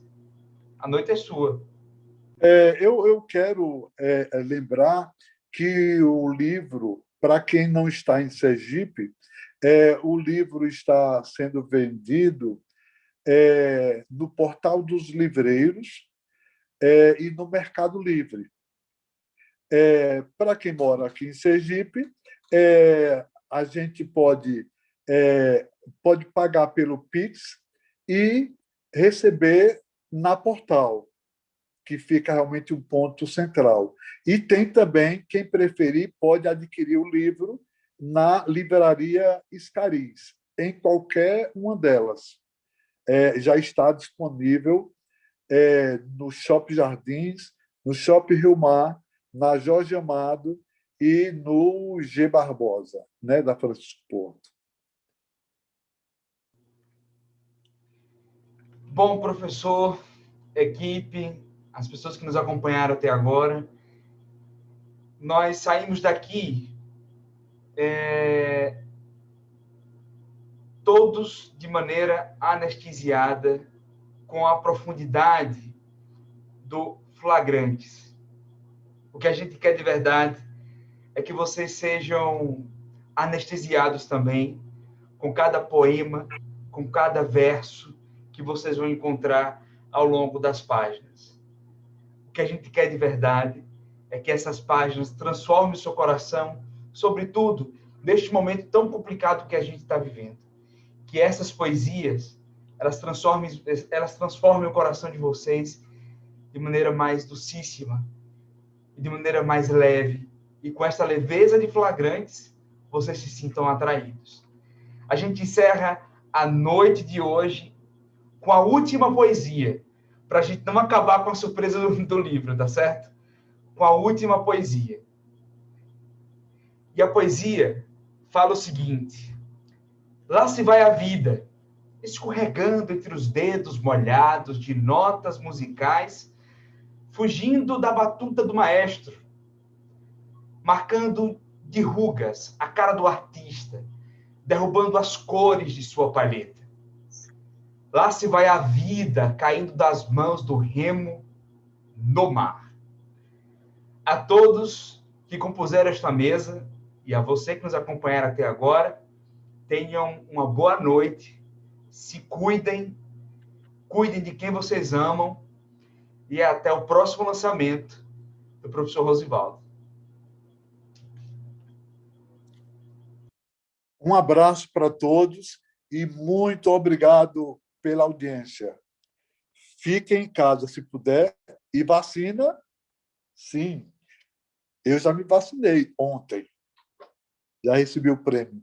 A: A noite é sua.
E: Eu quero lembrar que o livro, para quem não está em Sergipe, o livro está sendo vendido no Portal dos Livreiros e no Mercado Livre. Para quem mora aqui em Sergipe, a gente pode pagar pelo Pix e receber na Portal, que fica realmente um ponto central. E tem também, quem preferir, pode adquirir o livro na livraria Escariz, em qualquer uma delas. Já está disponível no Shopping Jardins, no Shopping Rio Mar, na Jorge Amado e no G. Barbosa, né, da Francisco Porto.
A: Bom, professor, equipe, as pessoas que nos acompanharam até agora, nós saímos daqui todos de maneira anestesiada com a profundidade do Flagrantes. O que a gente quer de verdade é que vocês sejam anestesiados também com cada poema, com cada verso que vocês vão encontrar ao longo das páginas. O que a gente quer de verdade é que essas páginas transformem o seu coração, sobretudo neste momento tão complicado que a gente está vivendo. Que essas poesias, elas transformem o coração de vocês de maneira mais docíssima, de maneira mais leve, e com essa leveza de Flagrantes, vocês se sintam atraídos. A gente encerra a noite de hoje com a última poesia, para a gente não acabar com a surpresa do livro, tá certo? Com a última poesia. E a poesia fala o seguinte: lá se vai a vida, escorregando entre os dedos molhados de notas musicais, fugindo da batuta do maestro, marcando de rugas a cara do artista, derrubando as cores de sua palheta. Lá se vai a vida, caindo das mãos do remo no mar. A todos que compuseram esta mesa, e a você que nos acompanharam até agora, tenham uma boa noite, se cuidem, cuidem de quem vocês amam, e até o próximo lançamento do professor Rosivaldo.
E: Um abraço para todos e muito obrigado pela audiência. Fiquem em casa se puder e vacina, sim. Eu já me vacinei ontem. Já recebi o prêmio.